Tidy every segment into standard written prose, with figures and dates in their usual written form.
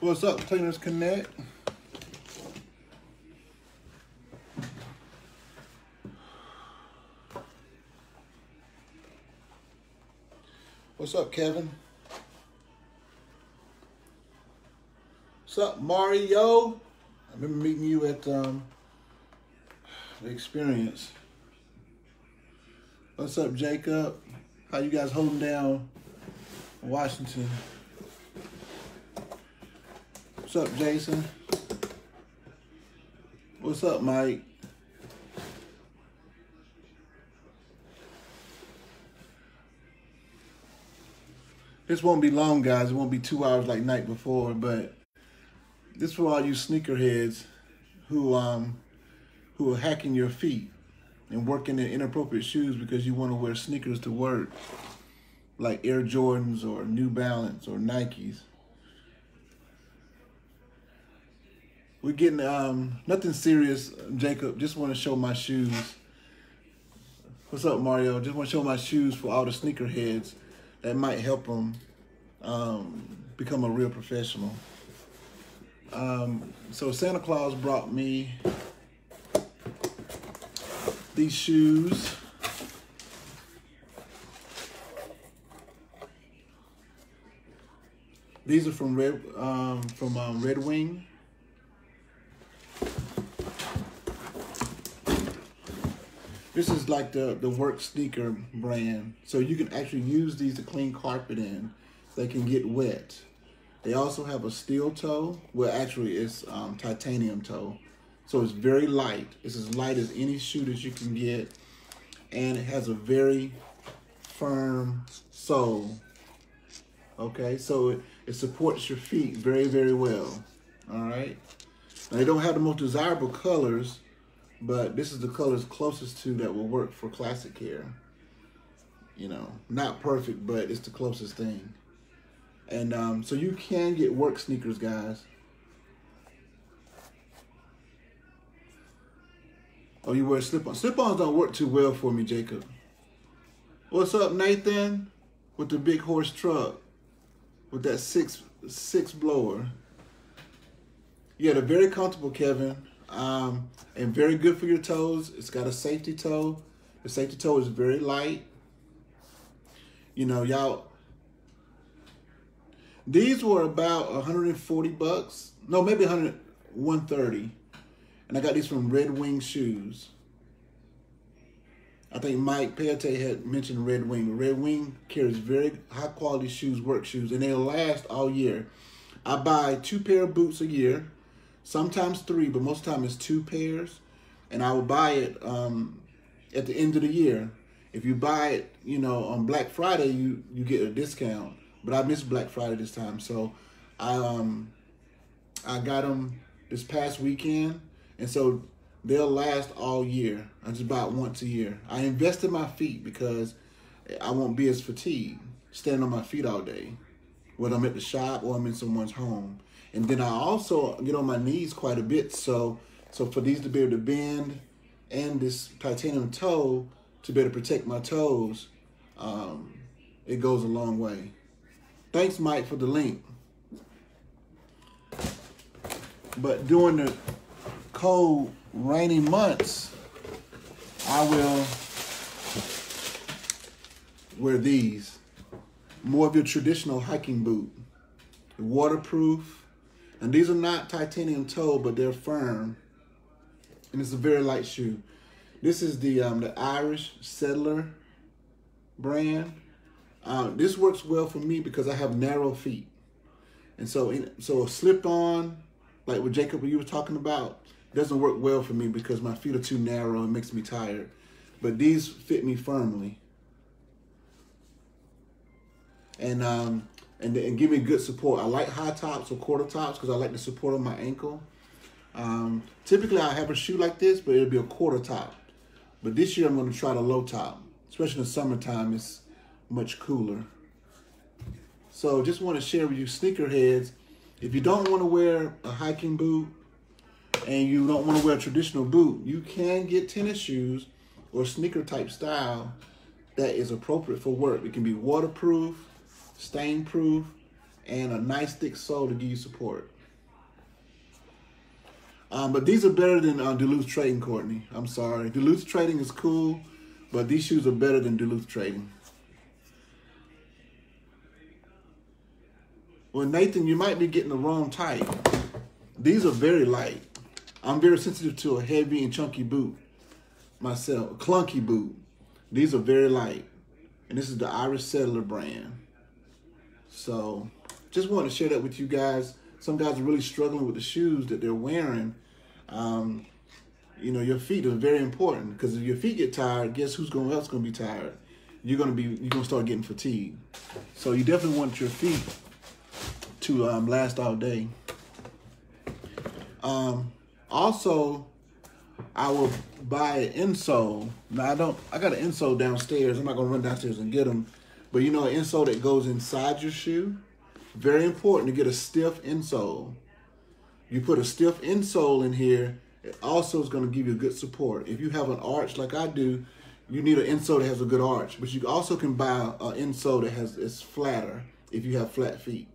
What's up, Cleaners Connect? What's up, Kevin? What's up, Mario? I remember meeting you at the Experience. What's up, Jacob? How you guys holding down Washington? What's up, Jason? What's up, Mike? This won't be long, guys. It won't be 2 hours like night before, but this for all you sneakerheads who are hacking your feet and working in inappropriate shoes because you want to wear sneakers to work, like Air Jordans or New Balance or Nikes. We're getting nothing serious, Jacob. Just want to show my shoes. What's up, Mario? Just want to show my shoes for all the sneakerheads that might help them become a real professional. So Santa Claus brought me these shoes. These are from Red Wing. This is like the work sneaker brand. So you can actually use these to clean carpet in. They can get wet. They also have a steel toe. Well, actually it's titanium toe. So it's very light. It's as light as any shoe that you can get. And it has a very firm sole. Okay, so it supports your feet very, very well. All right. Now, they don't have the most desirable colors, but this is the colors closest to that will work for classic care. You know, not perfect, but it's the closest thing. And so you can get work sneakers, guys. Oh, you wear slip-ons. Slip-ons don't work too well for me, Jacob. What's up, Nathan? With the big horse truck. With that six blower. Yeah, they're very comfortable, Kevin. And very good for your toes. It's got a safety toe. The safety toe is very light. You know, y'all. These were about 140 bucks. No, maybe 130. And I got these from Red Wing Shoes. I think Mike Payette had mentioned Red Wing. Red Wing carries very high quality shoes, work shoes, and they'll last all year. I buy 2 pair of boots a year. Sometimes 3, but most of the time it's 2 pairs. And I will buy it at the end of the year. If you buy it, you know, on Black Friday, you get a discount. But I missed Black Friday this time. So I got them this past weekend. And so they'll last all year. I just buy it once a year. I invest in my feet because I won't be as fatigued standing on my feet all day, whether I'm at the shop or I'm in someone's home. And then I also get on my knees quite a bit. So for these to be able to bend and this titanium toe to be able to protect my toes, it goes a long way. Thanks, Mike, for the link. But during the cold, rainy months, I will wear these. More of your traditional hiking boot. Waterproof. And these are not titanium toe, but they're firm. And it's a very light shoe. This is the Irish Settler brand. This works well for me because I have narrow feet. And so a slip-on, like what Jacob, you were talking about, doesn't work well for me because my feet are too narrow and makes me tired. But these fit me firmly. And give me good support. I like high tops or quarter tops because I like the support on my ankle. Typically I have a shoe like this, but it'll be a quarter top. But this year I'm going to try the low top, especially in the summertime. It's much cooler. So just want to share with you sneakerheads, if you don't want to wear a hiking boot and you don't want to wear a traditional boot, you can get tennis shoes or sneaker type style that is appropriate for work. It can be waterproof, stain proof, and a nice thick sole to give you support. But these are better than Duluth Trading, Courtney. I'm sorry. Duluth Trading is cool, but these shoes are better than Duluth Trading. Well, Nathan, you might be getting the wrong type. These are very light. I'm very sensitive to a heavy and chunky boot myself, a clunky boot. These are very light. And this is the Irish Settler brand. So just wanted to share that with you guys. Some guys are really struggling with the shoes that they're wearing. You know, your feet are very important, because if your feet get tired, guess who's else going to be tired? You're going to start getting fatigued. So you definitely want your feet to last all day. Also, I will buy an insole. Now I got an insole downstairs. I'm not gonna run downstairs and get them, but you know, an insole that goes inside your shoe. Very important to get a stiff insole. You put a stiff insole in here, it also is going to give you a good support. If you have an arch like I do, you need an insole that has a good arch. But you also can buy an insole that is flatter if you have flat feet.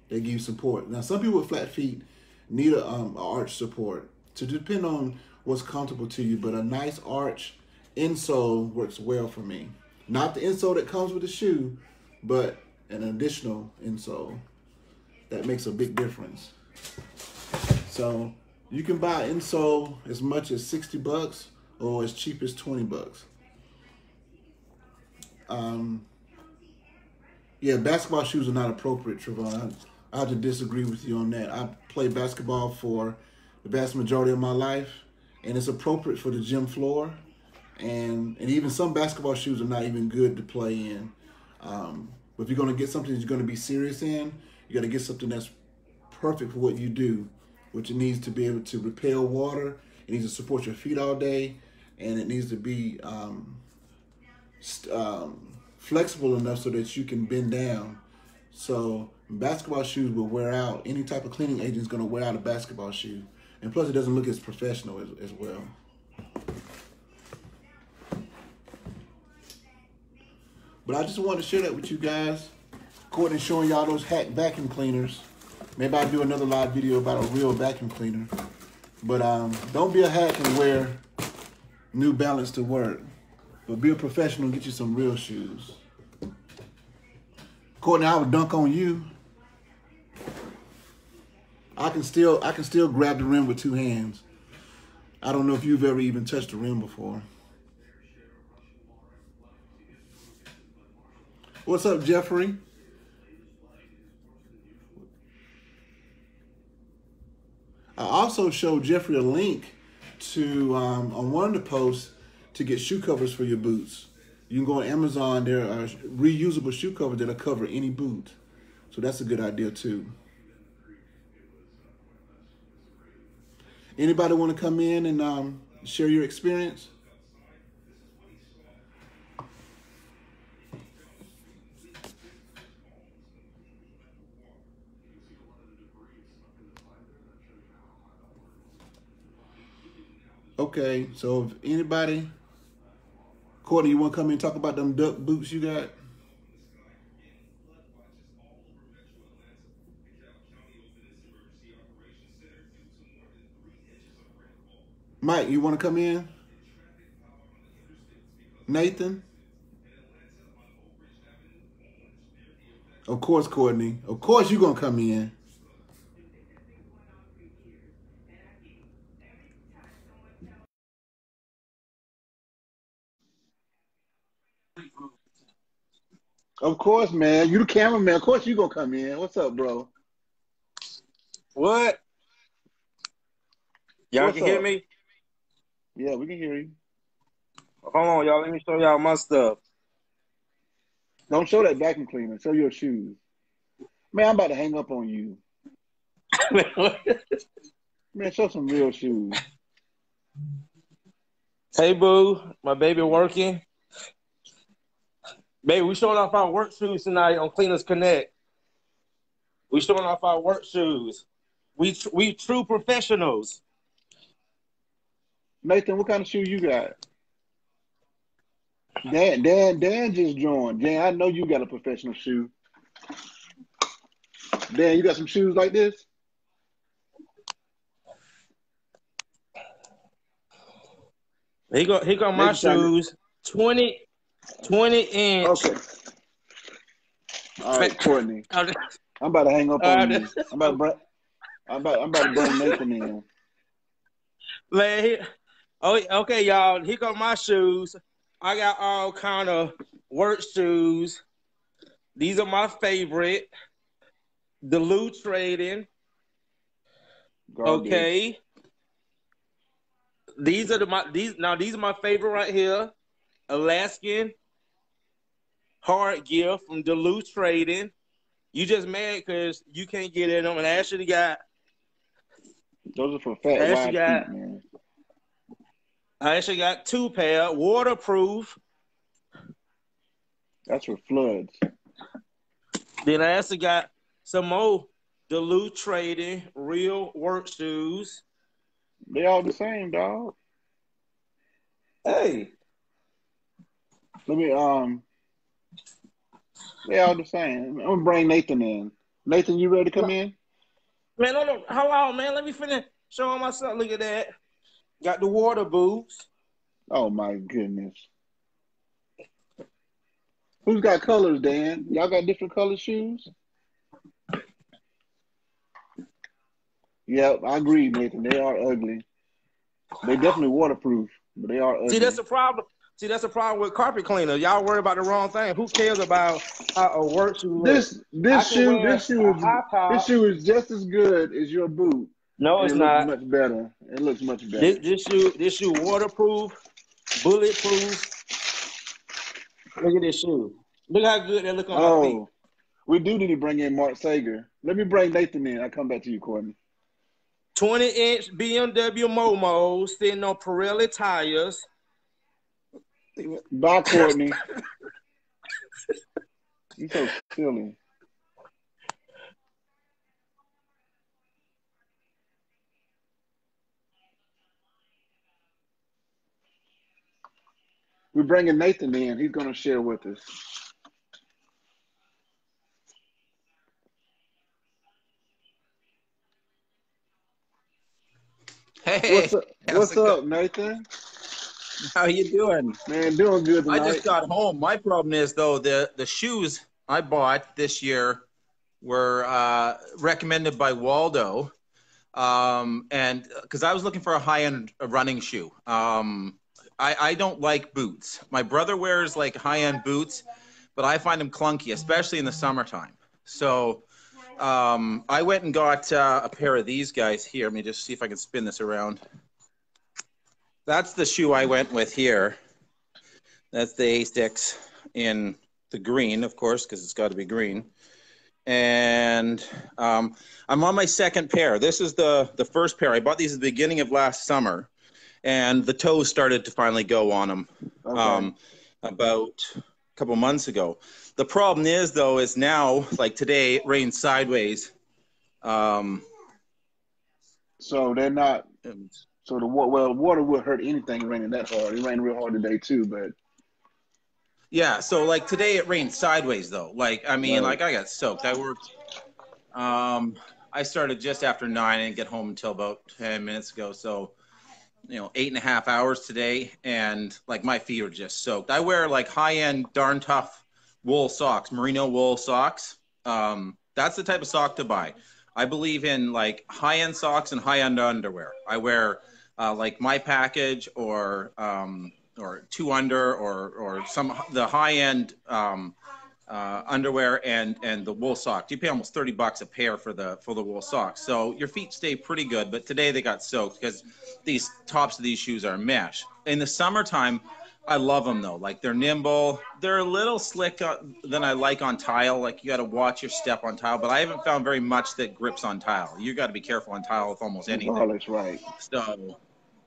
They give you support. Now, some people with flat feet need a arch support. So depend on what's comfortable to you, but a nice arch insole works well for me. Not the insole that comes with the shoe, but an additional insole. That makes a big difference. So you can buy an insole as much as $60 or as cheap as $20. Yeah, basketball shoes are not appropriate, Trevon. I have to disagree with you on that. I played basketball for the vast majority of my life, and it's appropriate for the gym floor. And even some basketball shoes are not even good to play in. But if you're going to get something that you're going to be serious in, you got to get something that's perfect for what you do, which it needs to be able to repel water. It needs to support your feet all day, and it needs to be flexible enough so that you can bend down. So basketball shoes will wear out. Any type of cleaning agent is going to wear out a basketball shoe. And plus, it doesn't look as professional as well. But I just wanted to share that with you guys. Courtney showing y'all those hack vacuum cleaners. Maybe I'll do another live video about a real vacuum cleaner. But don't be a hack and wear New Balance to work. But be a professional and get you some real shoes. Courtney, I would dunk on you. I can still grab the rim with two hands. I don't know if you've ever even touched the rim before. What's up, Jeffrey? I also showed Jeffrey a link to on one of the posts to get shoe covers for your boots. You can go on Amazon. There are reusable shoe covers that'll cover any boot. So that's a good idea too. Anybody want to come in and share your experience? Okay, so if anybody, Courtney, you want to come in and talk about them duck boots you got? Mike, you want to come in? Nathan? Of course, Courtney. Of course you're going to come in. Of course, man. You the cameraman. Of course you gonna come in. What's up, bro? What? Y'all What's can hear up? me? Yeah, we can hear you. Hold on, y'all. Let me show y'all my stuff. Don't show that vacuum cleaner. Show your shoes. Man, I'm about to hang up on you. Man, show some real shoes. Hey, boo. My baby working. Baby, we showing off our work shoes tonight on Cleaners Connect. We showing off our work shoes. We true professionals. Nathan, what kind of shoe you got? Dan just joined. Dan, I know you got a professional shoe. Dan, you got some shoes like this? Here go my Nathan trying to. shoes. 20 inch. Okay. All right, Courtney. I'm about to hang up on you. I'm about to bring Nathan in. Okay, y'all. Here go my shoes. I got all kind of work shoes. These are my favorite. Duluth Trading. Garbage. Okay. These are these are my favorite right here. Alaskan hard gear from Duluth Trading. You just mad because you can't get in them, and I actually got. Those are for fat, wide feet, man. I actually got 2 pair, waterproof. That's for floods. Then I also got some more Duluth Trading real work shoes. They all the same, dog. Hey. Let me they all the same. I'm gonna bring Nathan in. Nathan, you ready to come in? Man, no, hold on, man. Let me finish showing myself. Look at that. Got the water boots. Oh my goodness. Who's got colors, Dan? Y'all got different color shoes? Yep, I agree, Nathan. They are ugly. They definitely waterproof, but they are ugly. See, that's the problem. That's the problem with carpet cleaners. Y'all worry about the wrong thing. Who cares about how a work shoe looks? This shoe is just as good as your boot. No, it's not. It looks much better. It looks much better. This shoe waterproof, bulletproof. Look at this shoe. Look how good they look on my feet. We do need to bring in Mark Saiger. Let me bring Nathan in. I'll come back to you, Courtney. 20-inch BMW Momos sitting on Pirelli tires. Bye, Courtney. You're so silly. We're bringing Nathan in. He's going to share with us. Hey, what's up, Nathan? How you doing? Man, doing good tonight. I just got home. My problem is, though, the shoes I bought this year were recommended by Waldo, and because I was looking for a high-end running shoe. I don't like boots. My brother wears like high-end boots, but I find them clunky, especially in the summertime. So I went and got a pair of these guys here. Let me just see if I can spin this around. That's the shoe I went with here. That's the Asics in the green, of course, because it's got to be green. And I'm on my second pair. This is the first pair. I bought these at the beginning of last summer, and the toes started to finally go on them about a couple months ago. The problem is, though, is now, like today, it rained sideways. So they're not... So water would hurt anything raining that hard. It rained real hard today too, but yeah. So like today it rained sideways though. Like I mean, like I got soaked. I worked. I started just after 9 and get home until about 10 minutes ago. So 8.5 hours today, and like my feet are just soaked. I wear like high-end, darn tough wool socks, merino wool socks. That's the type of sock to buy. I believe in like high-end socks and high-end underwear. I wear like my package or 2 Under or the high-end underwear and the wool socks. You pay almost $30 a pair for the wool socks. So your feet stay pretty good, but today they got soaked because these tops of these shoes are mesh. In the summertime, I love them though. Like they're nimble. They're a little slick than I like on tile. Like you got to watch your step on tile, but I haven't found very much that grips on tile. You got to be careful on tile with almost anything. Oh, that's right. So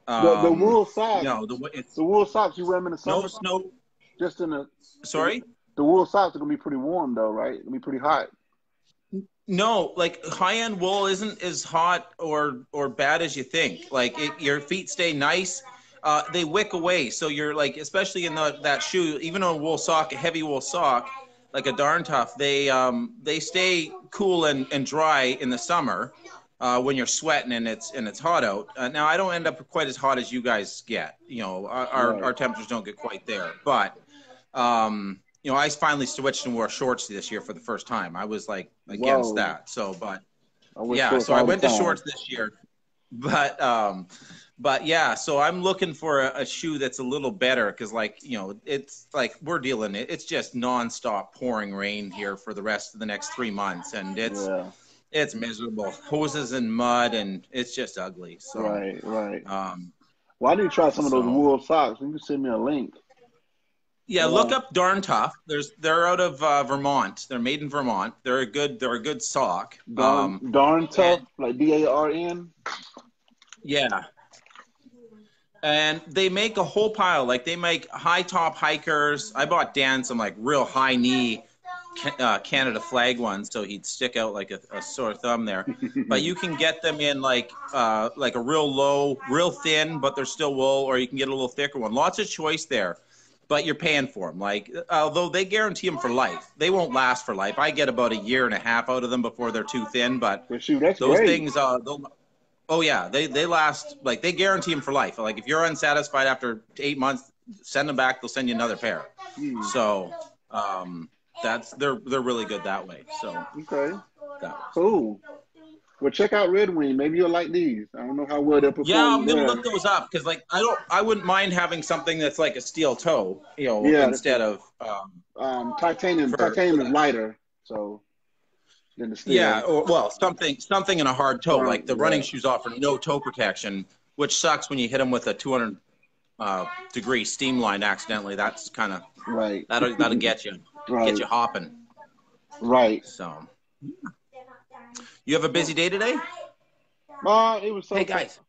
the wool socks. No, the wool socks you wear them in the summer. No snow. Just in the. Sorry. The wool socks are gonna be pretty warm though, right? It'll be pretty hot. No, like high-end wool isn't as hot or bad as you think. Like your feet stay nice. They wick away, so you're like, especially in that shoe, even on a wool sock, a heavy wool sock, like a Darn Tough, they stay cool and dry in the summer when you're sweating and it's hot out. Now I don't end up quite as hot as you guys get. You know, our temperatures don't get quite there, but you know, I finally switched and wore shorts this year for the first time. I was like against that. So, but yeah, so I went to shorts this year, but yeah, so I'm looking for a shoe that's a little better because, like, you know, it's like we're dealing it's just nonstop pouring rain here for the rest of the next 3 months, and it's miserable. Hoses and mud, and it's just ugly. So right. Well, I need to try some of those wool socks. You can send me a link. Yeah, look up Darn Tough. They're out of Vermont. They're made in Vermont. They're a good sock. Darn Tough, like DARN. Yeah. And they make a whole pile. Like, they make high top hikers. I bought Dan some like real high knee Canada flag ones, so he'd stick out like a sore thumb there. But you can get them in like a real low, real thin, but they're still wool, or you can get a little thicker one. Lots of choice there, but you're paying for them. Like, although they guarantee them for life, they won't last for life. I get about 1.5 years out of them before they're too thin. But that's those great. things, oh yeah, they last. Like, they guarantee them for life. Like, if you're unsatisfied after 8 months, send them back. They'll send you another pair. So. They're really good that way. So okay, cool. Well, check out Red Wing. Maybe you'll like these. I don't know how well they'll perform. Yeah, I'm gonna look those up because, like, I wouldn't mind having something that's like a steel toe, you know, instead of titanium. Titanium is lighter, so than the steel. Yeah, or something in a hard toe. Like the running shoes offer no toe protection, which sucks when you hit them with a 200 degree steam line accidentally. That's kind of right. That'll get you. Get you hopping. Right. So, you have a busy day today? It was so. Hey guys,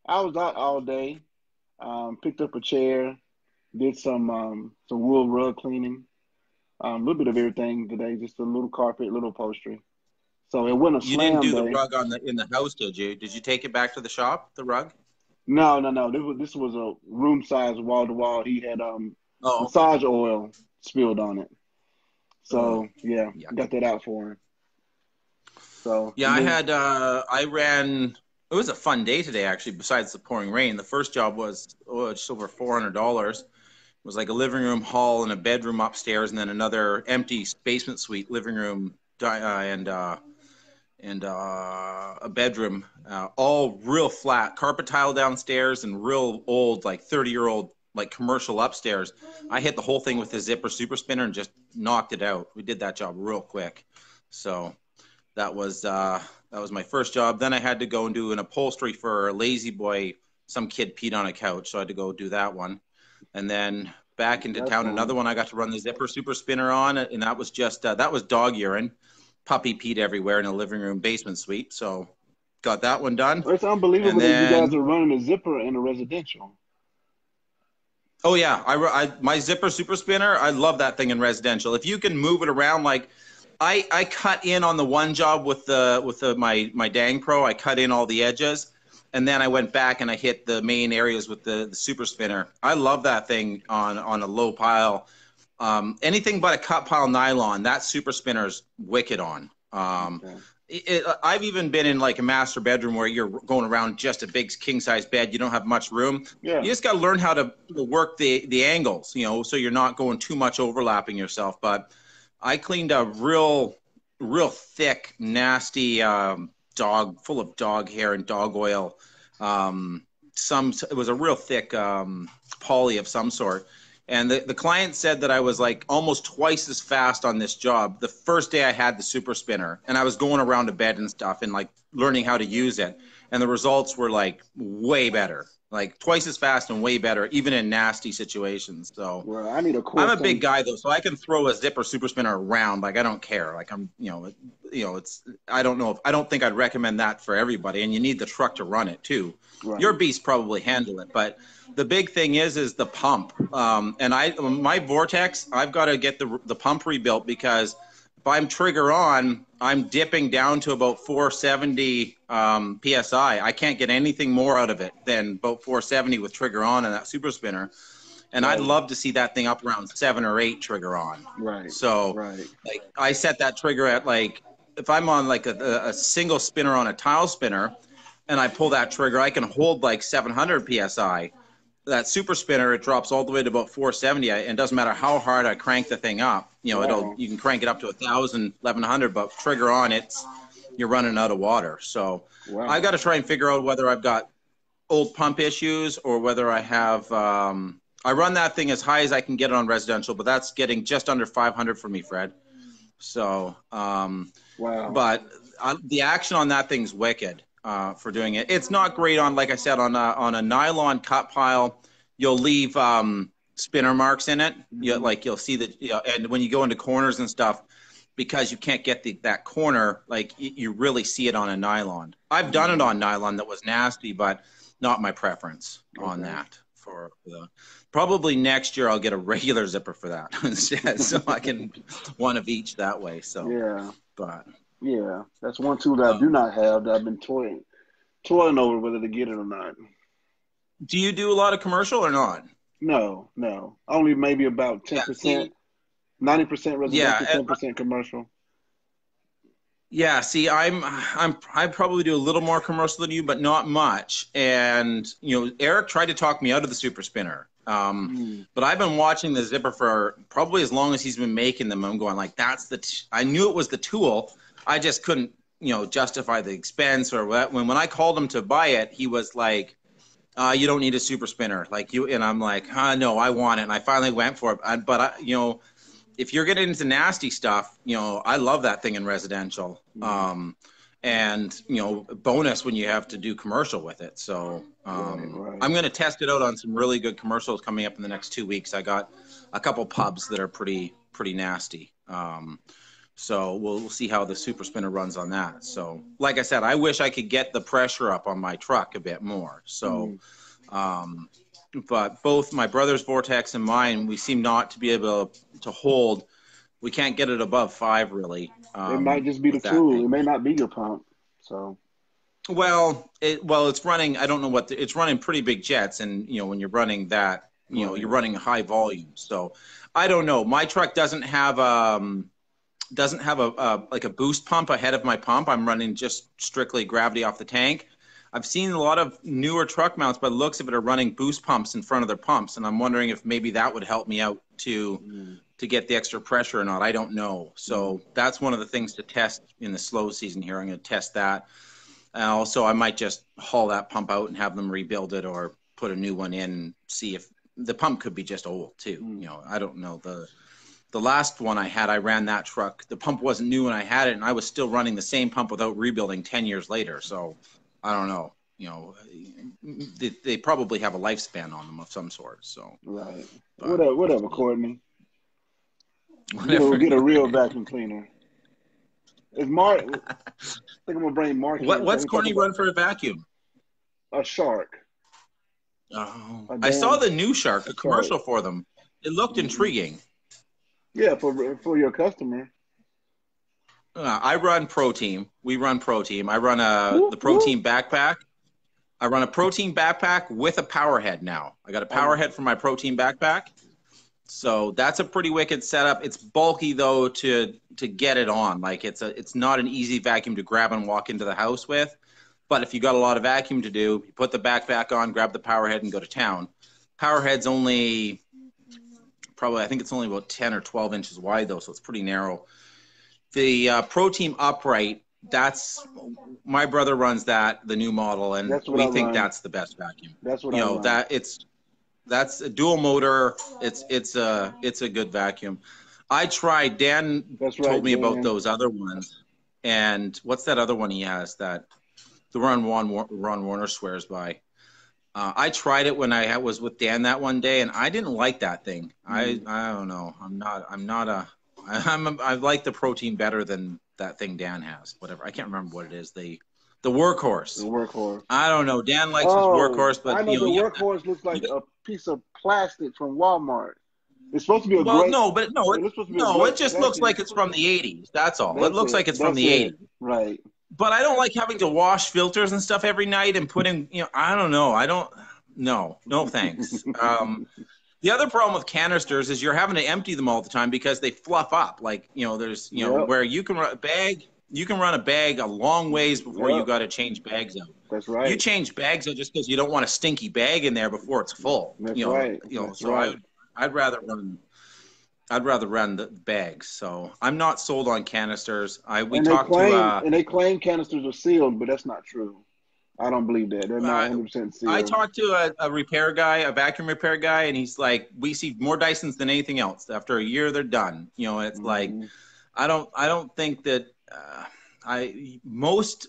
I was out all day. Picked up a chair, did some wool rug cleaning, a little bit of everything today. Just a little carpet, little upholstery. So it wasn't a slam day. You didn't do the rug in the house, did you? Did you take it back to the shop? The rug? No. This was a room size wall to wall. He had massage oil spilled on it. So yeah, got that out for him. So yeah, I ran. It was a fun day today, actually. Besides the pouring rain, the first job was just over $400. It was like a living room, hall, and a bedroom upstairs, and then another empty basement suite, living room, and a bedroom, all real flat, carpet tile downstairs, and real old, like 30-year-old. Like commercial upstairs. I hit the whole thing with the zipper super spinner and just knocked it out. We did that job real quick. So that was my first job. Then I had to go and do an upholstery for a Lazy Boy. Some kid peed on a couch, so I had to go do that one. And then back into town, another one I got to run the zipper super spinner on, and that was just that was dog urine. Puppy peed everywhere in a living room basement suite. So got that one done. It's unbelievable that you guys are running a zipper in a residential. Oh yeah, my zipper super spinner. I love that thing in residential. If you can move it around, like I cut in on the one job with my Dang Pro. I cut in all the edges, and then I went back and I hit the main areas with the super spinner. I love that thing on a low pile. Anything but a cut pile nylon. That super spinner's wicked on. Okay. I've even been in like a master bedroom where you're going around just a big king size bed. You don't have much room. Yeah. You just got to learn how to work the angles, you know, so you're not going too much overlapping yourself. But I cleaned a real thick, nasty dog full of dog hair and dog oil. It was a real thick poly of some sort. And the client said that I was like almost twice as fast on this job the first day I had the super spinner, and I was going around to bed and stuff and like learning how to use it. And the results were like way better, like twice as fast and way better, even in nasty situations. So well, I need I'm a big guy though, so I can throw a zipper super spinner around. Like I don't care. Like I'm, it's, I don't think I'd recommend that for everybody. And you need the truck to run it too. Right. Your beast probably handle it, but the big thing is the pump. And my Vortex, I've got to get the pump rebuilt because if I'm trigger on, I'm dipping down to about 470 PSI. I can't get anything more out of it than about 470 with trigger on and that super spinner. And Right. I'd love to see that thing up around 7 or 8 trigger on. Right. So Right. like I set that trigger at like, if I'm on like a single spinner on a tile spinner and I pull that trigger, I can hold like 700 PSI. That super spinner, it drops all the way to about 470, and it doesn't matter how hard I crank the thing up. You know, Wow. you can crank it up to 1,000, 1,100, but trigger on, you're running out of water. So Wow. I got to try and figure out whether I've got old pump issues or whether I have. I run that thing as high as I can get it on residential, but that's getting just under 500 for me, Fred. So, Wow. but the action on that thing's wicked. For doing it. It's not great on, like I said, on a nylon cut pile. You'll leave spinner marks in it. You'll see that, and when you go into corners and stuff, because you can't get that corner, like you really see it on a nylon. I've done it on nylon that was nasty, but not my preference on that. For the probably next year I'll get a regular zipper for that instead, so I can one of each that way. So Yeah. but. Yeah, that's one tool that I do not have that I've been toying over whether to get it or not. Do you do a lot of commercial or not? No. Only maybe about 10%, 90% residential, Yeah, 10% commercial. Yeah, see, I probably do a little more commercial than you, but not much. And Eric tried to talk me out of the super spinner. But I've been watching the zipper for probably as long as he's been making them. I'm going like, I knew it was the tool. I just couldn't, justify the expense or what. When I called him to buy it, he was like, you don't need a super spinner and I'm like, no, I want it. And I finally went for it. But if you're getting into nasty stuff, I love that thing in residential. And bonus when you have to do commercial with it. So Right. I'm going to test it out on some really good commercials coming up in the next 2 weeks. I got a couple pubs that are pretty nasty. So we'll see how the super spinner runs on that. So like I said, I wish I could get the pressure up on my truck a bit more. So, but both my brother's Vortex and mine, we seem not to be able to hold. We can't get it above 5 really. It might just be the tool. It may not be your pump. So. Well, it's running. I don't know it's running pretty big jets, and when you're running that, you're running high volume. So I don't know. My truck doesn't have like a boost pump ahead of my pump. I'm running just strictly gravity off the tank. I've seen a lot of newer truck mounts by the looks of it are running boost pumps in front of their pumps, and I'm wondering if maybe that would help me out to get the extra pressure or not. I don't know. So that's one of the things to test in the slow season here. I'm going to test that. And also, I might just haul that pump out and have them rebuild it or put a new one in and see if the pump could be just old too. I don't know. The last one I had, I ran that truck. The pump wasn't new when I had it, and I was still running the same pump without rebuilding 10 years later. So I don't know. They probably have a lifespan on them of some sort. So Right. But, Whatever, Courtney. Get a real vacuum cleaner. Is Mark? I think I'm gonna bring Mark. What's Courtney run for a vacuum? A Shark. Oh, I saw the new Shark, a commercial for them. It looked intriguing. Yeah, for your customer. I run Pro Team. We run Pro Team. I run the Pro Team backpack. I run a Pro Team backpack with a power head now. I got a power head for my Pro Team backpack. So that's a pretty wicked setup. It's bulky though to get it on. Like it's not an easy vacuum to grab and walk into the house with. But if you got a lot of vacuum to do, you put the backpack on, grab the power head, and go to town. Power head's only I think it's only about 10 or 12 inches wide though, so it's pretty narrow. The Pro Team upright, my brother runs that, the new model, and we think that's the best vacuum. That's what I run. That's a dual motor. It's a good vacuum. I tried. Dan told me about those other ones. And what's that other one he has that the Ron Warner swears by? I tried it when I was with Dan that one day, and I didn't like that thing. I don't know. I like the Pro Team better than that thing Dan has. Whatever. I can't remember what it is. The workhorse. The workhorse. I don't know. Dan likes his workhorse, but I know the workhorse looks like a piece of plastic from Walmart. It's supposed to be it just looks like it's from the 80s. That's all. It looks like it's from the 80s. Right. But I don't like having to wash filters and stuff every night and putting, I don't know. No thanks. The other problem with canisters is you're having to empty them all the time because they fluff up. Like, there's, where you can run a bag, a long ways before you got to change bags out. That's right. You change bags out just because you don't want a stinky bag in there before it's full. That's right. I'd rather run the bags. So I'm not sold on canisters. And they claim canisters are sealed, but that's not true. I don't believe that. They're not 100% sealed. I talked to a repair guy, a vacuum repair guy, and he's like, we see more Dysons than anything else. After a year, they're done. It's like, I don't think that most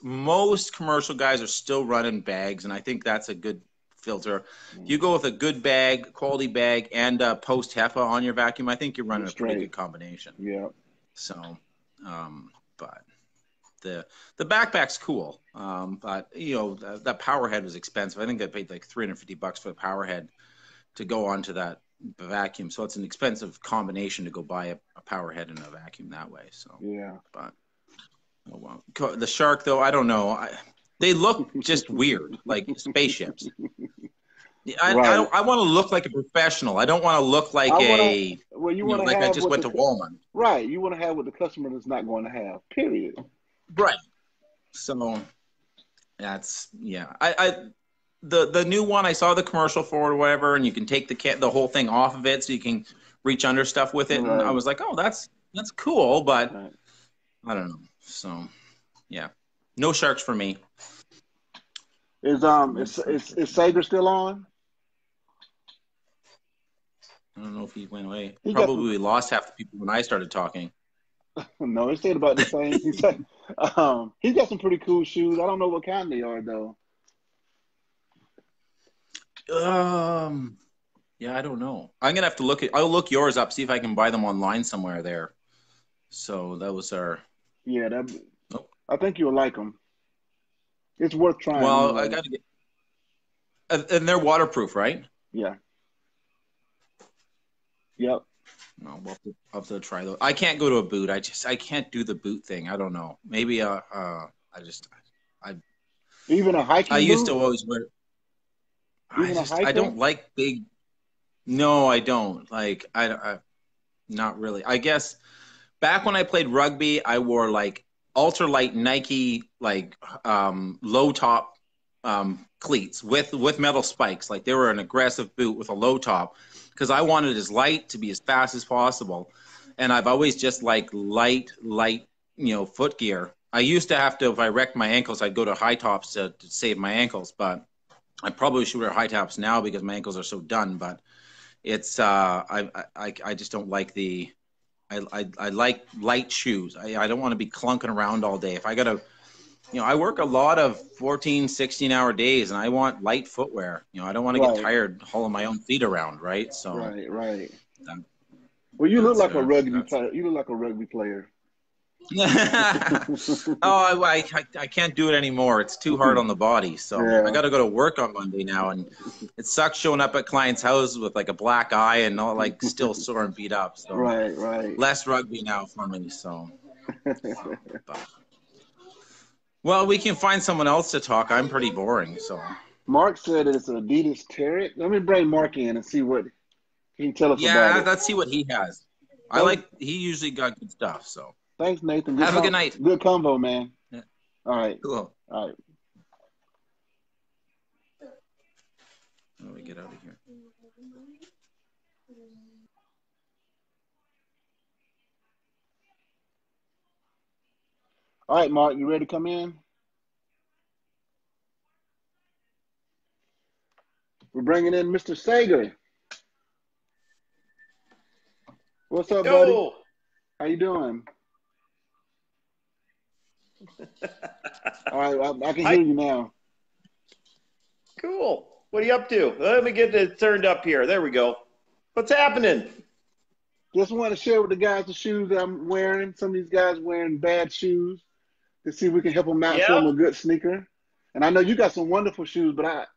commercial guys are still running bags, and I think that's a good filter. You go with a good bag, quality bag, and a post HEPA on your vacuum, I think you're running a pretty good combination. Yeah. So, but the backpack's cool. But that power head was expensive. I think I paid like $350 for the power head to go onto that vacuum. So it's an expensive combination to go buy a power head and a vacuum that way. So yeah. But the Shark though, I don't know. They look just weird, like spaceships. I want to look like a professional. I don't want to look like I just went to Walmart. Right. You want to have what the customer is not going to have. Period. Right. So that's the new one, I saw the commercial for it or whatever, and you can take the whole thing off of it so you can reach under stuff with it. Right. And I was like, oh, that's cool, but I don't know. So yeah, no Sharks for me. Is Saiger still on? I don't know if he went away. Probably lost half the people when I started talking. No, he stayed about the same. He's got some pretty cool shoes. I don't know what kind they are though. Yeah, I don't know. I'm gonna have to I'll look yours up, see if I can buy them online somewhere there. So those are. Yeah, I think you'll like them. It's worth trying. Well, anyway. I gotta get. And they're waterproof, right? Yeah. Yep. No, we'll have to try those. I can't go to a boot. I can't do the boot thing. I don't know. Maybe even a hiking. I used to always wear. I don't like big. No, I don't like. I not really. I guess back when I played rugby, I wore like ultralight Nike low top cleats with metal spikes. Like they were an aggressive boot with a low top. Because I wanted as light to be as fast as possible. And I've always just liked light, foot gear. I used to have to, if I wrecked my ankles, I'd go to high tops to save my ankles. But I probably should wear high tops now because my ankles are so done. But it's, I just don't like I like light shoes. I don't want to be clunking around all day. If I got to, I work a lot of 14, 16-hour days, and I want light footwear. I don't want to get tired hauling my own feet around, right? So right. Well, you look like a rugby player. You look like a rugby player. Oh, I can't do it anymore. It's too hard on the body. So I got to go to work on Monday now, and it sucks showing up at clients' houses with like a black eye and all still sore and beat up. So right. Less rugby now for me. So. Well, we can find someone else to talk. I'm pretty boring, so. Mark said it's an Adidas Terret. Let me bring Mark in and see what he can tell us about it. Yeah, let's see what he has. He usually got good stuff, so. Thanks, Nathan. Have a good night. Good combo, man. Yeah. All right. Cool. All right. How do we get out of here? All right, Mark, you ready to come in? We're bringing in Mr. Saiger. What's up, buddy? How you doing? All right, I can hear you now. Cool. What are you up to? Let me get it turned up here. There we go. What's happening? Just want to share with the guys the shoes that I'm wearing. Some of these guys wearing bad shoes. To see if we can help them out, show them a good sneaker. And I know you got some wonderful shoes, but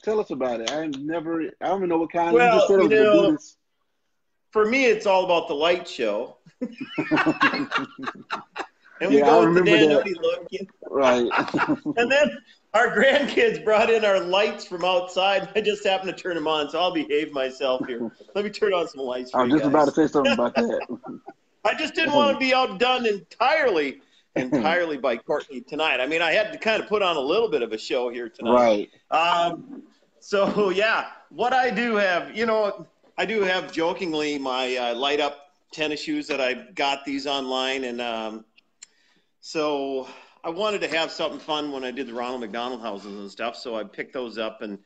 tell us about it. I don't even know what kind. Well, for me, it's all about the light show. And we go with the Dan Hoodie look. Right. Our grandkids brought in our lights from outside. I just happened to turn them on, so I'll behave myself here. Let me turn on some lights I for was you just about to guys. say something about that. I just didn't want to be outdone entirely by Courtney tonight. I mean, I had to kind of put on a little bit of a show here tonight. Right. So yeah, what I do have, I do have jokingly my light up tennis shoes that I got these online, and so I wanted to have something fun when I did the Ronald McDonald houses and stuff. So I picked those up and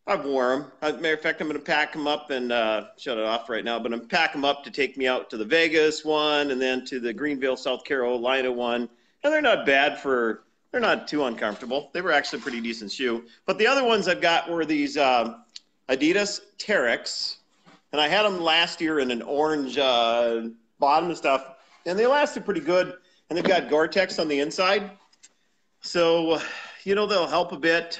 I've worn them. As a matter of fact, I'm going to pack them up and shut it off right now. But I'm pack them up to take me out to the Vegas one and then to the Greenville, South Carolina one. And they're not bad they're not too uncomfortable. They were actually a pretty decent shoe. But the other ones I've got were these Adidas Terex. And I had them last year in an orange bottom and stuff. And they lasted pretty good. And they've got Gore-Tex on the inside. So, they'll help a bit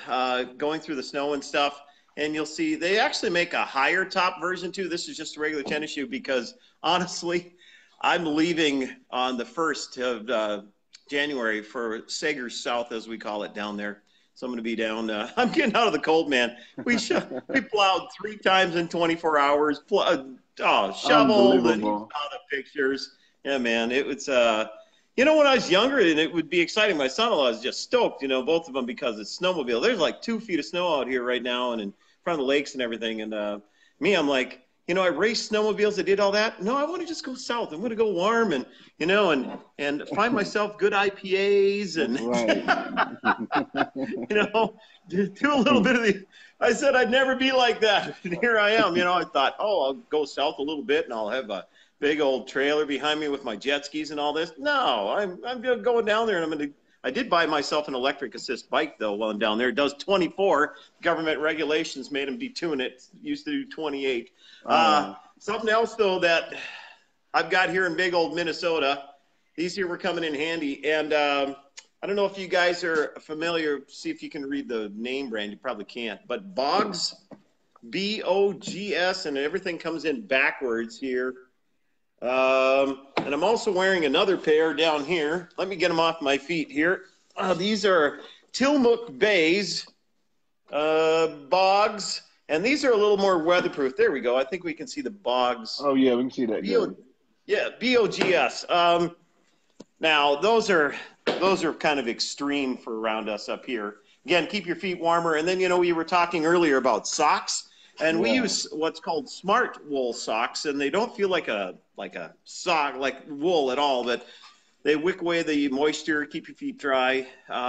going through the snow and stuff. And you'll see they actually make a higher top version too. This is just a regular tennis shoe because honestly, I'm leaving on the 1st of January for Saiger South, as we call it down there. So I'm going to be down. I'm getting out of the cold, man. We plowed 3 times in 24 hours. Shoveled, and you saw the pictures. Yeah, man. It was, when I was younger, and it would be exciting. My son-in-law is just stoked, both of them because it's snowmobile. There's like 2 feet of snow out here right now and in front of the lakes and everything. And me, I'm like, I raced snowmobiles. I did all that. No, I want to just go south. I'm going to go warm and, and find myself good IPAs and, do a little bit of the – I said I'd never be like that. And here I am. I thought, I'll go south a little bit and I'll have a big old trailer behind me with my jet skis and all this. No, I'm going down there and I did buy myself an electric assist bike though while I'm down there. It does 24. Government regulations made them detune it. Used to do 28. Something else though that I've got here in big old Minnesota. These here were coming in handy. And I don't know if you guys are familiar. See if you can read the name brand. You probably can't. But Bogs, BOGS, and everything comes in backwards here. And I'm also wearing another pair down here. Let me get them off my feet here. These are Tillamook Bays Bogs, and these are a little more weatherproof. There we go. I think we can see the Bogs. Oh yeah, we can see that. BOGS. Now those are kind of extreme for around us up here. Again, keep your feet warmer. And then we were talking earlier about socks. And we use what's called smart wool socks, and they don't feel like a sock, like wool at all, but they wick away the moisture, keep your feet dry.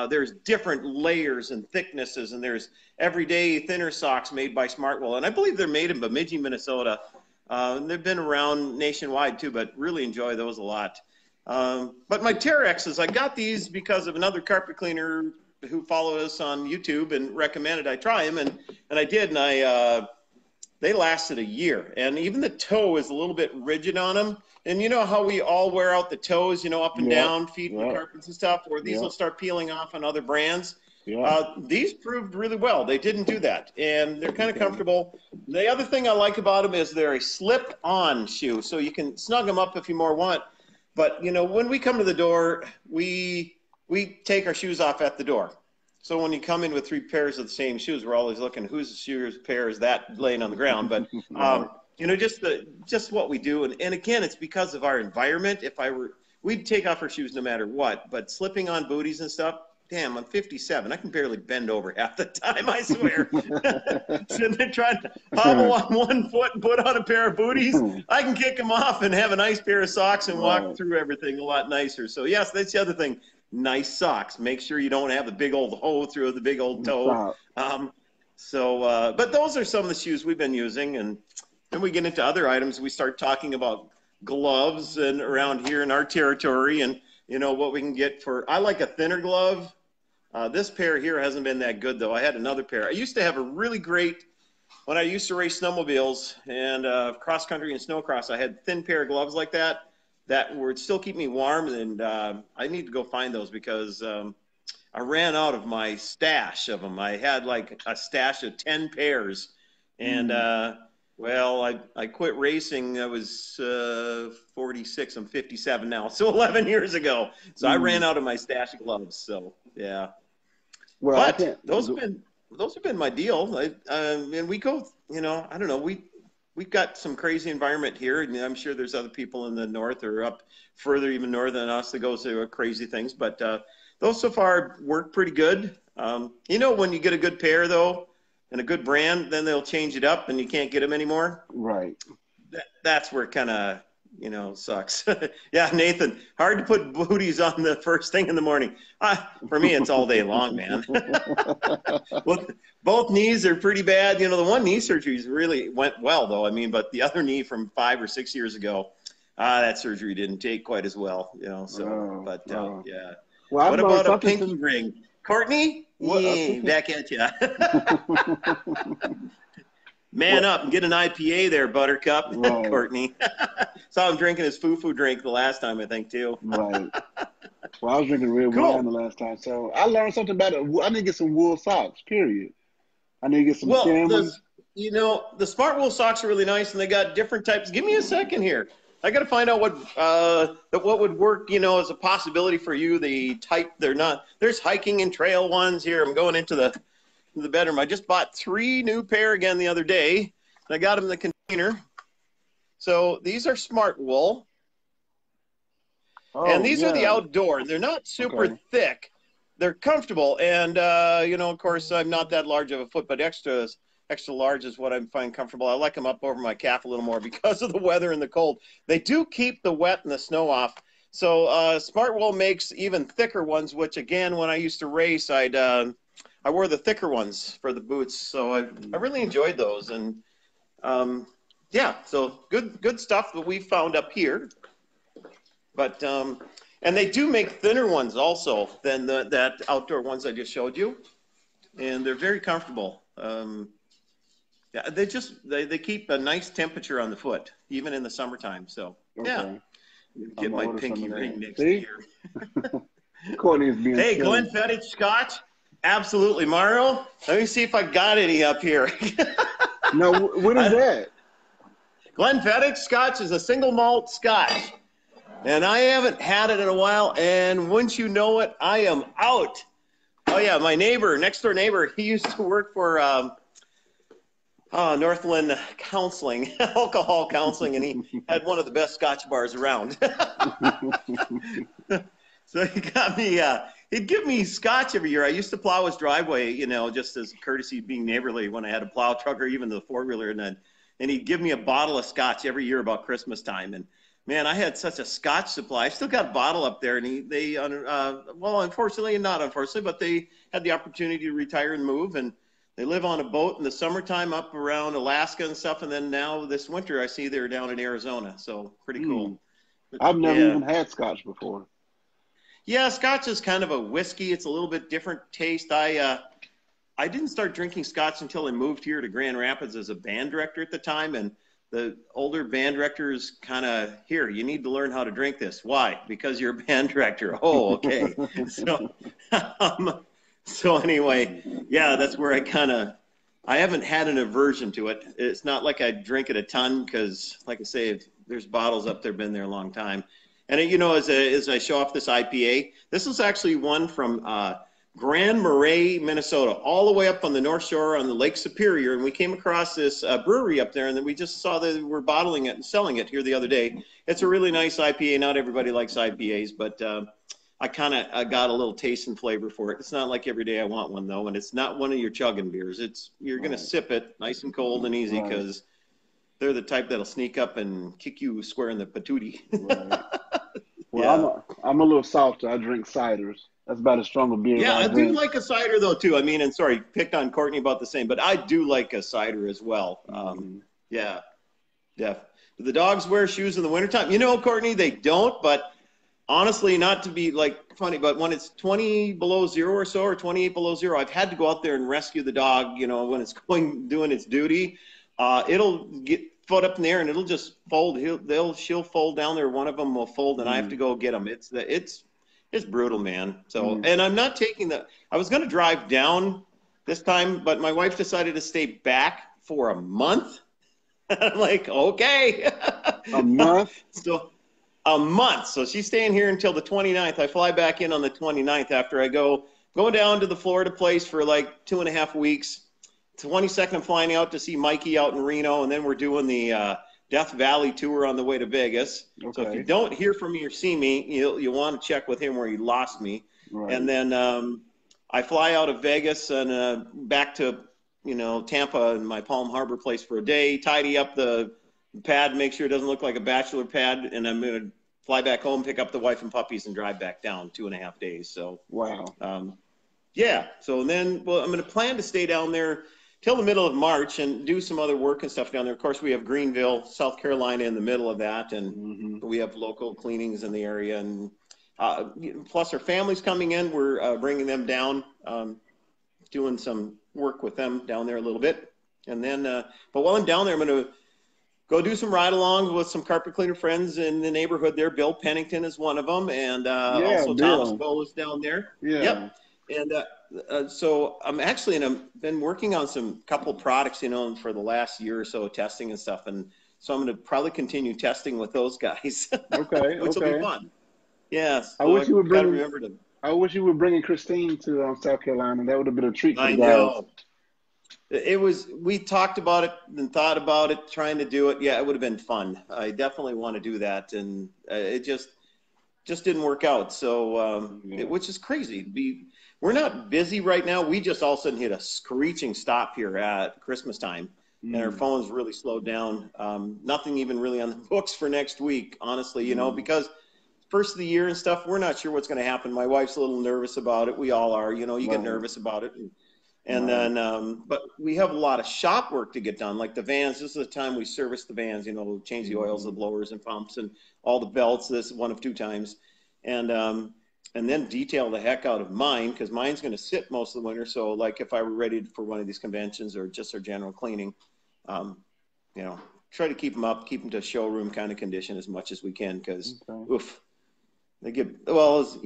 There's different layers and thicknesses, and there's everyday thinner socks made by Smart Wool. And I believe they're made in Bemidji, Minnesota. They've been around nationwide too, but really enjoy those a lot. But my Terexes, I got these because of another carpet cleaner who followed us on YouTube and recommended I try them, and I did, and they lasted a year. And even the toe is a little bit rigid on them. And you know how we all wear out the toes, up and down, feet and carpets and stuff, where these will start peeling off on other brands. These proved really well. They didn't do that. And they're kind of comfortable. The other thing I like about them is they're a slip-on shoe. So you can snug them up if you more want. But, when we come to the door, we take our shoes off at the door. So when you come in with 3 pairs of the same shoes, we're always looking whose shoes pair is that laying on the ground. But just what we do, and again, it's because of our environment. We'd take off our shoes no matter what. But slipping on booties and stuff, damn, I'm 57. I can barely bend over half the time. I swear. Sitting there trying to hobble on one foot and put on a pair of booties, I can kick them off and have a nice pair of socks and walk through everything a lot nicer. So yes, that's the other thing. Nice socks. Make sure you don't have the big old hole through the big old toe. But those are some of the shoes we've been using. And then we get into other items. We start talking about gloves and around here in our territory and, what we can get I like a thinner glove. This pair here hasn't been that good, though. I had another pair. I used to have a really great, when I used to race snowmobiles and cross country and snowcross, I had a thin pair of gloves like that would still keep me warm, and I need to go find those because I ran out of my stash of them. I had like a stash of 10 pairs, and I quit racing. I was 46. I'm 57 now, so 11 years ago. So I ran out of my stash of gloves. So yeah. Well, I But can't. those have been my deal. And we go, I don't know, we've got some crazy environment here, and I'm sure there's other people in the north or up further even north than us that go through crazy things. But those so far work pretty good. When you get a good pair though, and a good brand, then they'll change it up, and you can't get them anymore. Right. That's where it kind of sucks. Yeah, Nathan, hard to put booties on the first thing in the morning. For me, it's all day long, man. Well, both knees are pretty bad. The one knee surgery really went well, though. I mean, but the other knee from 5 or 6 years ago, that surgery didn't take quite as well. Yeah. Well, I've what learned about a something pinky ring, Courtney? Back at you. Man up and get an IPA there, Buttercup. Right. Courtney. Saw him drinking his foo-foo drink the last time, I think, too. Right. Well, I was drinking red wine the last time, so I learned something about it. I need to get some wool socks, period. I need to get some skin ones. The Smart Wool socks are really nice, and they got different types. Give me a second here. I got to find out what would work, as a possibility for you. The type they're not. There's hiking and trail ones here. I'm going into the bedroom. I just bought 3 new pair again the other day, and I got them in the container. So these are Smart Wool, and these are the outdoor. They're not super thick. They're comfortable, and of course, I'm not that large of a foot, but extra large is what I find comfortable. I like them up over my calf a little more because of the weather and the cold. They do keep the wet and the snow off. So Smart Wool makes even thicker ones, which again, when I used to race, I wore the thicker ones for the boots, so I really enjoyed those. And so good stuff that we found up here. But and they do make thinner ones also than that outdoor ones I just showed you, and they're very comfortable. They keep a nice temperature on the foot even in the summertime. So get my pinky ring next year. Courtney's being hey, silly. Glenfiddich Scotch. Absolutely, Mario. Let me see if I got any up here. No, what is that? Glenfiddich Scotch is a single malt Scotch, and I haven't had it in a while. And once you know it, I am out. Oh yeah, my next door neighbor, he used to work for Northland Counseling, alcohol counseling, and he had one of the best Scotch bars around. So he got me. He'd give me Scotch every year. I used to plow his driveway, just as courtesy, being neighborly when I had a plow truck or even the 4-wheeler. And he'd give me a bottle of Scotch every year about Christmas time. And man, I had such a Scotch supply. I still got a bottle up there. And unfortunately, and not unfortunately, but they had the opportunity to retire and move. And they live on a boat in the summertime up around Alaska and stuff. And then now this winter, I see they're down in Arizona. So pretty cool. I've never even had Scotch before. Yeah, Scotch is kind of a whiskey. It's a little bit different taste. I didn't start drinking Scotch until I moved here to Grand Rapids as a band director at the time. And the older band directors kind of, here, you need to learn how to drink this. Why? Because you're a band director. Oh, okay. So anyway, yeah, that's where I haven't had an aversion to it. It's not like I drink it a ton because, like I say, there's bottles up there, been there a long time. And, as I show off this IPA, this is actually one from Grand Marais, Minnesota, all the way up on the North Shore on the Lake Superior. And we came across this brewery up there, and then we just saw that they were bottling it and selling it here the other day. It's a really nice IPA. Not everybody likes IPAs, but I got a little taste and flavor for it. It's not like every day I want one, though, and it's not one of your chugging beers. You're going to sip it nice and cold and easy because they're the type that'll sneak up and kick you square in the patootie. Right. Well, I'm a little softer. I drink ciders. That's about as strong a beer. Yeah, I do like a cider, though, too. I mean, and sorry, picked on Courtney about the same, but I do like a cider as well. Yeah. Do the dogs wear shoes in the wintertime? Courtney, they don't, but honestly, not to be funny, but when it's 20 below zero or so, or 28 below zero, I've had to go out there and rescue the dog, when it's doing its duty. It'll get foot up in the air and it'll just fold. She'll fold down there. One of them will fold, and I have to go get them. It's brutal, man. So, and I'm not taking I was going to drive down this time, but my wife decided to stay back for a month. I'm like, okay. A month? So a month. So she's staying here until the 29th. I fly back in on the 29th after I go going down to the Florida place for like 2.5 weeks. 22nd, I'm flying out to see Mikey out in Reno, and then we're doing the Death Valley tour on the way to Vegas. Okay. So if you don't hear from me or see me, you'll want to check with him where he lost me. Right. And then I fly out of Vegas and back to Tampa and my Palm Harbor place for a day, tidy up the pad, make sure it doesn't look like a bachelor pad, and I'm going to fly back home, pick up the wife and puppies, and drive back down 2.5 days. So wow. Yeah. So then, well, I'm going to plan to stay down there till the middle of March and do some other work and stuff down there. Of course, we have Greenville, South Carolina in the middle of that, and we have local cleanings in the area. And plus our family's coming in. We're bringing them down, doing some work with them down there a little bit. And then, but while I'm down there, I'm going to go do some ride-alongs with some carpet cleaner friends in the neighborhood there. Bill Pennington is one of them, and also Bill. Thomas Bowe is down there. Yeah. Yep. And so I'm actually, I've been working on some couple products, for the last year or so, testing and stuff. And so I'm going to probably continue testing with those guys. Okay. Which will be fun. Yeah. So I wish you were bringing Christine to South Carolina. That would have been a treat for the guys. I know. We talked about it and thought about it, trying to do it. Yeah, it would have been fun. I definitely want to do that. And it just didn't work out. So, which is crazy. We're not busy right now. We just all of a sudden hit a screeching stop here at Christmas time, and our phones really slowed down. Nothing even really on the books for next week, honestly, because first of the year and stuff, we're not sure what's going to happen. My wife's a little nervous about it. We all are, you get nervous about it. And then, but we have a lot of shop work to get done, like the vans. This is the time we service the vans, change the oils, the blowers and pumps and all the belts. This is one of 2 times. And then detail the heck out of mine, because mine's going to sit most of the winter. So like if I were ready for one of these conventions or just our general cleaning, try to keep them up, keep them to showroom kind of condition as much as we can, because they get, as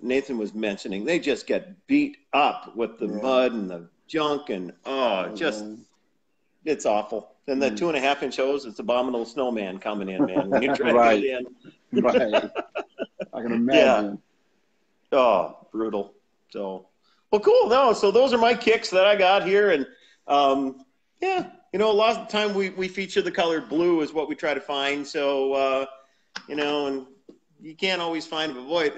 Nathan was mentioning, they just get beat up with the mud and the junk, and it's awful. And the 2.5-inch hose, it's abominable snowman coming in, man. When you try to get in. Right. I can imagine. Yeah. Oh, brutal. So, well, cool. No, so those are my kicks that I got here. And, a lot of the time we feature the color blue is what we try to find. So, and you can't always find, but boy,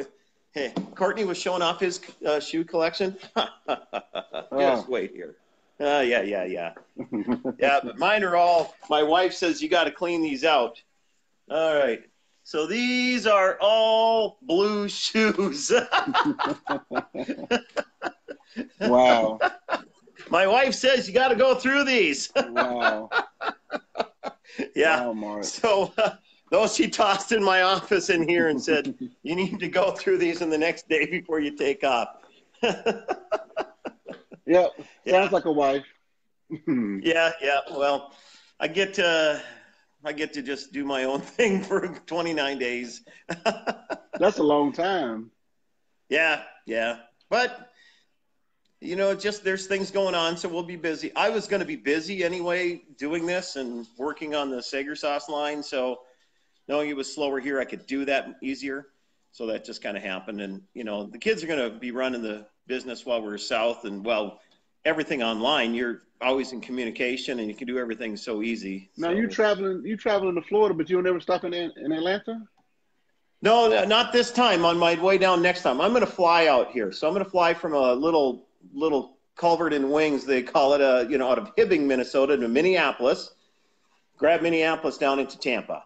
hey, Courtney was showing off his shoe collection. Just wait here. Yeah. Yeah, but mine are all, my wife says you got to clean these out. All right. So these are all blue shoes. Wow. My wife says you got to go through these. Wow. Yeah. Wow, Mark. So those she tossed in my office in here and said, you need to go through these in the next day before you take off. Yep. Sounds like a wife. Yeah. Well, I get to just do my own thing for 29 days. That's a long time. Yeah. But, there's things going on, so we'll be busy. I was going to be busy anyway doing this and working on the Saiger sauce line, so knowing it was slower here, I could do that easier. So that just kind of happened. And, the kids are going to be running the business while we're south, and, everything online. You're always in communication, and you can do everything so easy. Now you traveling to Florida, but you'll never stop in Atlanta? No, not this time. On my way down next time, I'm going to fly out here. So I'm going to fly from a little culvert in wings, they call it, out of Hibbing, Minnesota, to Minneapolis. Grab Minneapolis down into Tampa.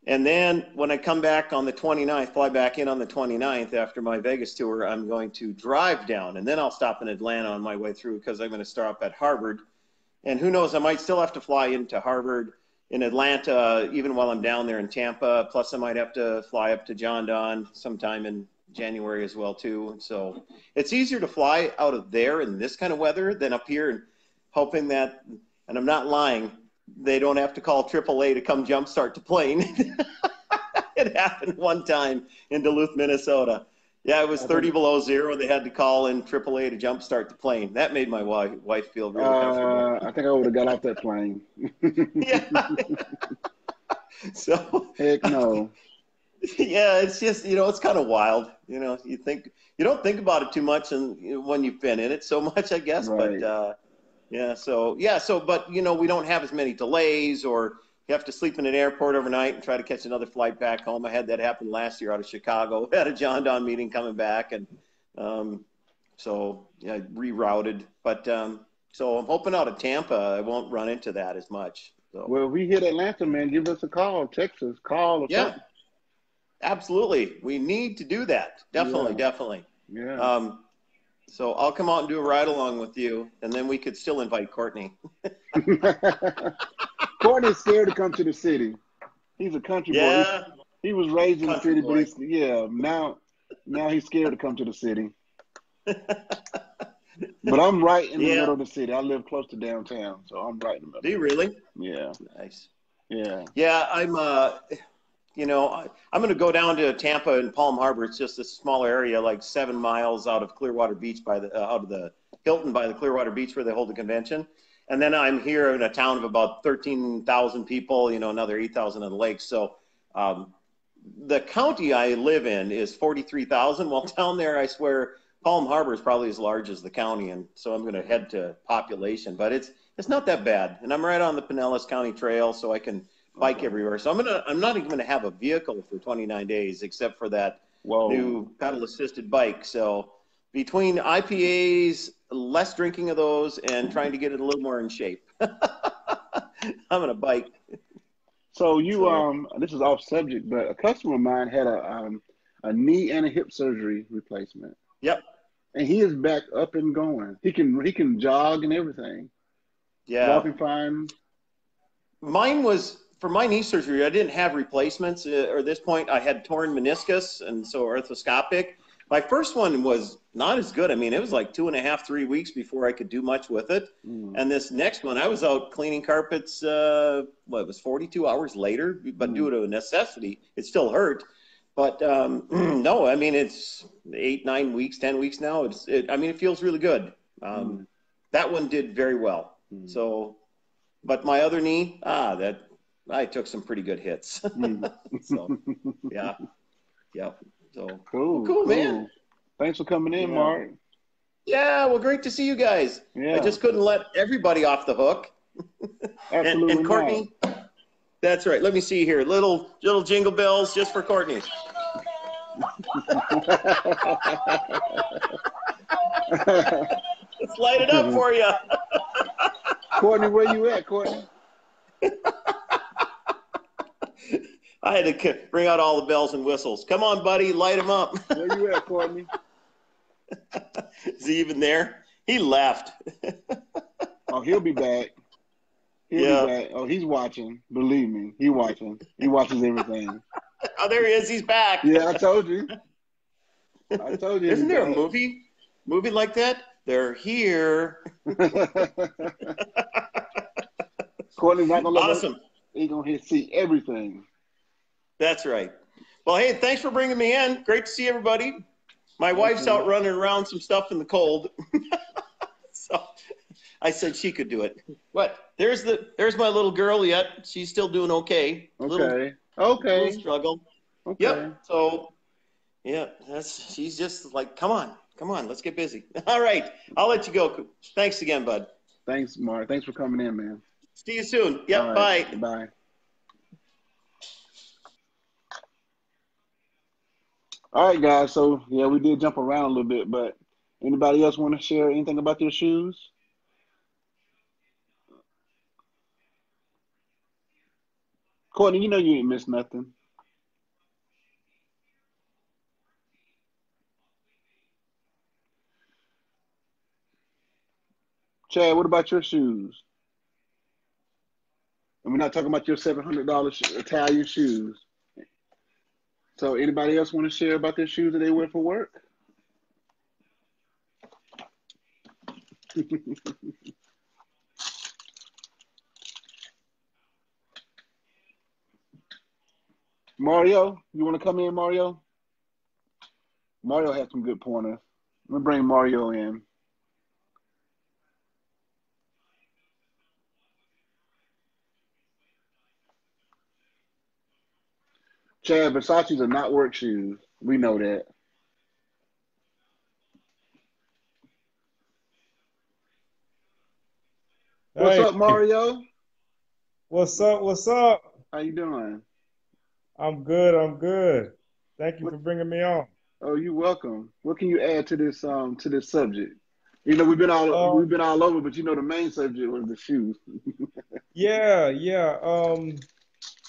And then when I come back on the 29th, fly back in on the 29th after my Vegas tour, I'm going to drive down. And then I'll stop in Atlanta on my way through, because I'm going to start up at Harvard. And who knows, I might still have to fly into Harvard in Atlanta, even while I'm down there in Tampa. Plus, I might have to fly up to John Don sometime in January as well, too. So it's easier to fly out of there in this kind of weather than up here, and hoping that, and I'm not lying, they don't have to call AAA to come jumpstart the plane. It happened one time in Duluth, Minnesota. Yeah, it was 30 below zero. They had to call in AAA to jumpstart the plane. That made my wife feel really comfortable. I think I would have got off that plane. Yeah. So heck no. Yeah, it's just, it's kind of wild. You don't think about it too much and when you've been in it so much, I guess. Right. But but we don't have as many delays, or you have to sleep in an airport overnight and try to catch another flight back home. I had that happen last year out of Chicago. I had a John Donne meeting coming back, and I rerouted. But so I'm hoping out of Tampa I won't run into that as much. So Well, if we hit Atlanta, man, give us a call, text us, call or yeah, something. absolutely. We need to do that. Definitely, definitely. Yeah. So I'll come out and do a ride along with you, and then we could still invite Courtney. Courtney's scared to come to the city. He's a country boy. Yeah. He was raised in the Country city, boy. but now he's scared to come to the city. But I'm right in the Yeah. middle of the city. I live close to downtown, so I'm right in the middle. Do you really? Yeah. Nice. Yeah. Yeah, I'm I'm going to go down to Tampa and Palm Harbor. It's just a small area, like 7 miles out of Clearwater Beach out of the Hilton by the Clearwater Beach where they hold the convention. And then I'm here in a town of about 13,000 people, another 8,000 on the lake. So the county I live in is 43,000. Well, down there, I swear, Palm Harbor is probably as large as the county. And so I'm going to head to population, but it's not that bad. And I'm right on the Pinellas County Trail, so I can bike everywhere. So I'm not even going to have a vehicle for 29 days except for that new pedal assisted bike. So between IPAs, less drinking of those, and trying to get it a little more in shape, I'm going to bike. So this is off subject, but a customer of mine had a knee and a hip surgery replacement. Yep. And he is back up and going. He can jog and everything. Yeah. Walking fine. For my knee surgery, I didn't have replacements. At this point, I had torn meniscus, and so arthroscopic. My first one was not as good. I mean, it was like 2.5, 3 weeks before I could do much with it. And this next one, I was out cleaning carpets, it was 42 hours later, but due to a necessity, it still hurt. But no, I mean, it's 8, 9 weeks, 10 weeks now. It feels really good. That one did very well. So, but my other knee, I took some pretty good hits. So, yeah. So cool, man. Thanks for coming in, Mark. Yeah, well, great to see you guys. Yeah. I just couldn't let everybody off the hook. Absolutely. and Courtney, that's right. Let me see here. Little jingle bells just for Courtney. Let's light it up for you. Courtney, where you at, Courtney? I had to bring out all the bells and whistles. Come on, buddy, light them up. Where you at, Courtney? Is he even there? He left. Oh, he'll be back. He'll be back. Oh, he's watching. Believe me, he's watching. He watches everything. Oh, there he is. He's back. Yeah, I told you. Isn't there a movie like that? They're here. Courtney's not gonna let awesome. He's gonna see everything. That's right. Well, hey, thanks for bringing me in. Great to see everybody. My wife's out running around some stuff in the cold. So I said she could do it. What? There's my little girl yet. She's still doing okay. Little struggle. Okay. Yep. So yeah, she's just like, come on, let's get busy. All right. I'll let you go. Thanks again, bud. Thanks, Mark. Thanks for coming in, man. See you soon. Yep. Right. Bye. Bye. All right, guys. So, yeah, we did jump around a little bit, but anybody else want to share anything about their shoes? Courtney, you know you ain't missed nothing. Chad, what about your shoes? And we're not talking about your $700 Italian shoes. So anybody else want to share about their shoes that they wear for work? Mario, you want to come in, Mario? Mario had some good pointers. Let me bring Mario in. Chad, Versace's are not work shoes. We know that. What's Hey, up, Mario? what's up? What's up? How you doing? I'm good. I'm good. Thank you What? for bringing me on. Oh, you're welcome. What can you add to this subject? You know, we've Um, been all over, but you know the main subject was the shoes. yeah, yeah.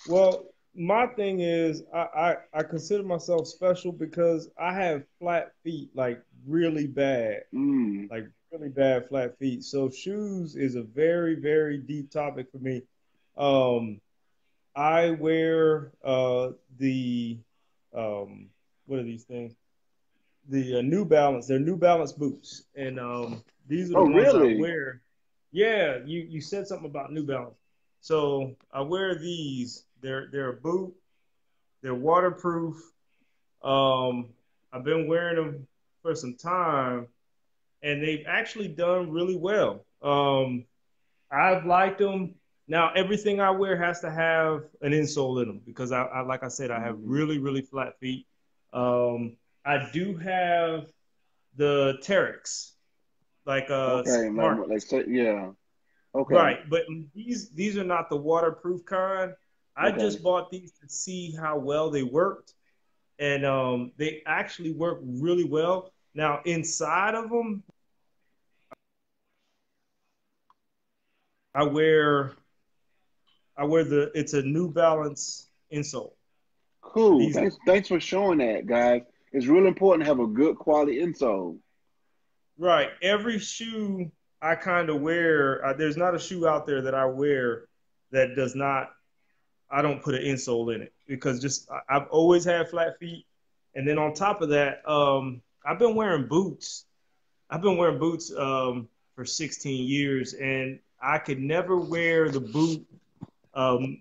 Well, my thing is, I consider myself special because I have flat feet, Mm. like really bad flat feet. So shoes is a very, very deep topic for me. Um, I wear the what are these things? The New Balance. They're New Balance boots, and these are the Oh, ones I really? wear. Yeah, you said something about New Balance, so I wear these. They're a boot. They're waterproof. Um, I've been wearing them for some time, and they've actually done really well. I've liked them. Now everything I wear has to have an insole in them because like I said, I have Mm. really, really flat feet. I do have the Terex, like Okay, smart, like say, yeah. Okay, right? But these are not the waterproof kind. I okay. just bought these to see how well they worked, and they actually work really well. Now inside of them, I wear it's a New Balance insole. Cool. These Thanks for showing that, guys. It's real important to have a good quality insole. Right. Every shoe I kind of wear, there's not a shoe out there that I wear that does not, I don't put an insole in it because I've always had flat feet. And then on top of that, I've been wearing boots. I've been wearing boots for 16 years and I could never wear the boot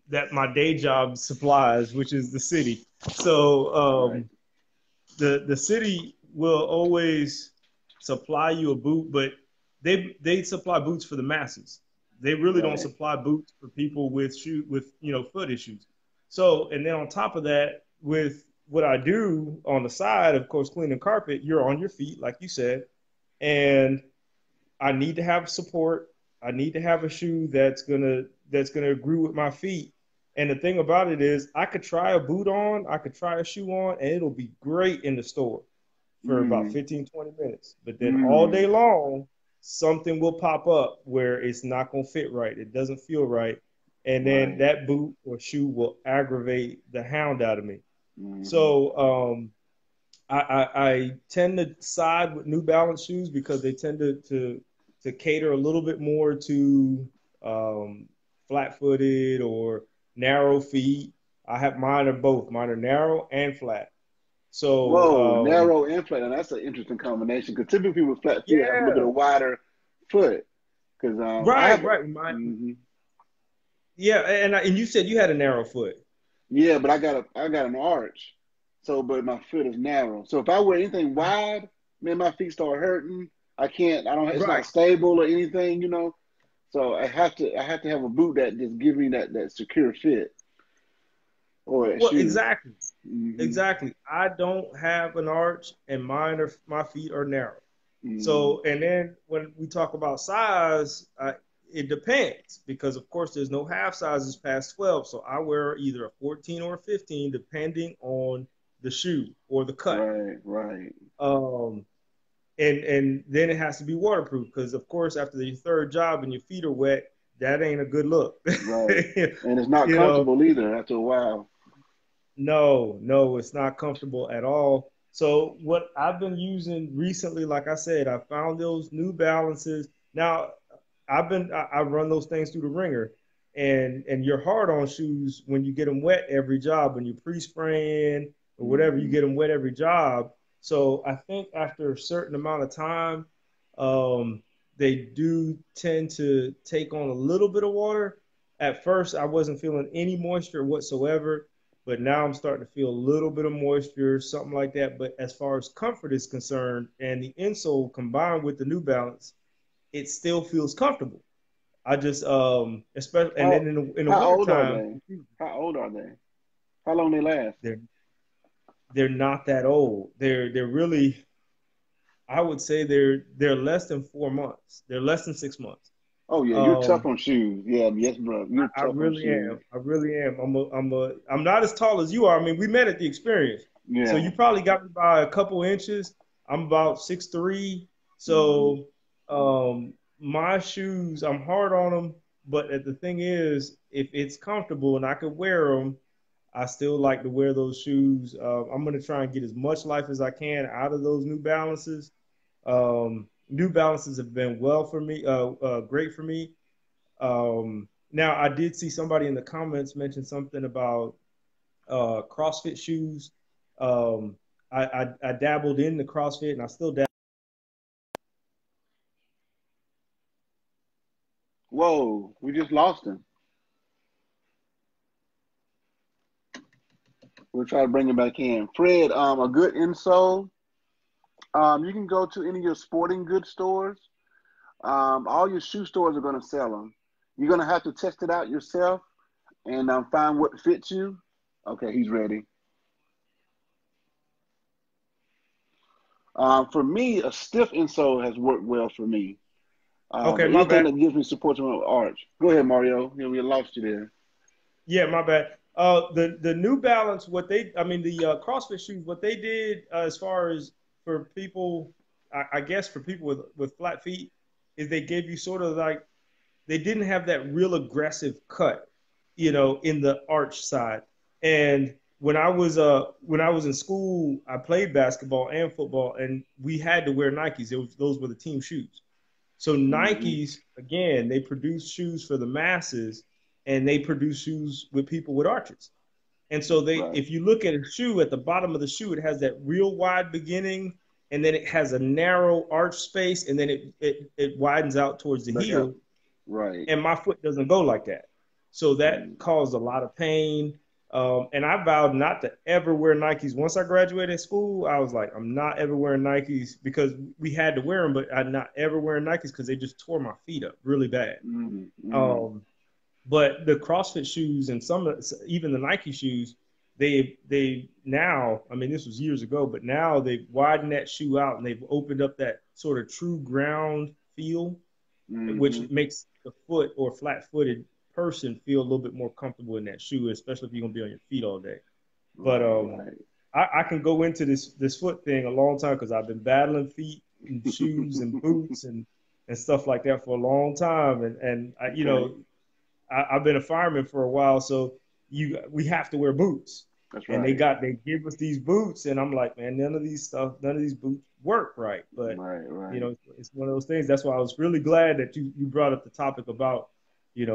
that my day job supplies, which is the city. So Right, the city will always supply you a boot, but they supply boots for the masses. They really don't right. supply boots for people with foot issues. So and then on top of that, with what I do on the side, of course, cleaning carpet, you're on your feet, like you said, and I need to have support. I need to have a shoe that's gonna agree with my feet. And the thing about it is, I could try a boot on, I could try a shoe on, and it'll be great in the store for about Mm, 15, 20 minutes. But then all day mm, long, something will pop up where it's not going to fit right. It doesn't feel right. And then right. that boot or shoe will aggravate the hound out of me. Mm, So I tend to side with New Balance shoes because they tend to cater a little bit more to flat footed or narrow feet. I have mine are both. Mine are narrow and flat. Whoa, So narrow and flat. Now that's an interesting combination because typically people with flat feet have a little bit yeah, of wider foot. Because I right, have, right. Yeah, and you said you had a narrow foot. yeah, but I got an arch, so but my foot is narrow. So if I wear anything wide, man, my feet start hurting. I can't. I don't. It's not Right. stable or anything, you know. So I have to have a boot that just gives me that secure fit or a Well, shoe. exactly, Hmm. exactly. I don't have an arch, and my feet are narrow. Hmm. So, and then when we talk about size, it depends because, of course, there's no half sizes past 12. So I wear either a 14 or a 15, depending on the shoe or the cut. Right, right, Um, and then it has to be waterproof because, of course, after the third job and your feet are wet, that ain't a good look. right. And it's not You know, comfortable either after a while. no, no, it's not comfortable at all. So what I've been using recently, like I said, I found those New Balances. Now I run those things through the ringer, and you're hard on shoes when you get them wet every job when you're pre-spraying or whatever. You Hmm. get them wet every job. So I think after a certain amount of time, um, they do tend to take on a little bit of water. At first, I wasn't feeling any moisture whatsoever, but now I'm starting to feel a little bit of moisture, something like that. But as far as comfort is concerned, and the insole combined with the New Balance, it still feels comfortable. I just especially and How then in the how old are wintertime, they? How old are they? How long they last? They're not that old. They're really, I would say they're less than 4 months. They're less than 6 months. Oh yeah, you're tough on shoes. Yeah, yes, bro. You're I tough on really shoes. am. I really am. I'm not as tall as you are. I mean, we met at the experience. So Yeah. you probably got me by a couple inches. I'm about 6'3". Mm-hmm. So my shoes, I'm hard on them, but the thing is, if it's comfortable and I could wear them, I still like to wear those shoes. I'm gonna try and get as much life as I can out of those New Balances. New Balances have been great for me. Now, I did see somebody in the comments mention something about CrossFit shoes. I dabbled in the CrossFit, and I still dabble. Whoa, we just lost him. We'll try to bring him back in. Fred, a good insole. You can go to any of your sporting goods stores. All your shoe stores are going to sell them. You're going to have to test it out yourself and find what fits you. Okay, he's ready. For me, a stiff insole has worked well for me. Okay, my Anything bad. that gives me support to my arch. Go ahead, Mario. We lost you there. Yeah, my bad. The New Balance, the CrossFit shoes, what they did as far as for people, I guess for people with flat feet, is they gave you sort of like they didn't have that real aggressive cut, in the arch side. And when I was in school, I played basketball and football, and we had to wear Nikes. Those were the team shoes. So Mm-hmm. Nikes, again, they produce shoes for the masses, and they produce shoes with people with arches. And so Right. if you look at a shoe, at the bottom of the shoe, it has that real wide beginning, and then it has a narrow arch space, and then it widens out towards the Back up. heel. Right. And my foot doesn't go like that. So that Mm. caused a lot of pain. And I vowed not to ever wear Nikes. Once I graduated school, I was like, I'm not ever wearing Nikes because we had to wear them, but I'm not ever wearing Nikes because they just tore my feet up really bad. Mm-hmm. But the CrossFit shoes and even the Nike shoes, they now, I mean, this was years ago, but now they've widened that shoe out and they've opened up that sort of true ground feel, Mm-hmm. which makes the foot or flat-footed person feel a little bit more comfortable in that shoe, especially if you're gonna be on your feet all day. But Right. Right. I can go into this foot thing a long time because I've been battling feet and shoes and boots and stuff like that for a long time, and Okay. I've been a fireman for a while, so we have to wear boots. That's And right. they give us these boots, and I'm like, man, none of these boots work right. But Right. Right. it's one of those things. That's why I was really glad that you brought up the topic about,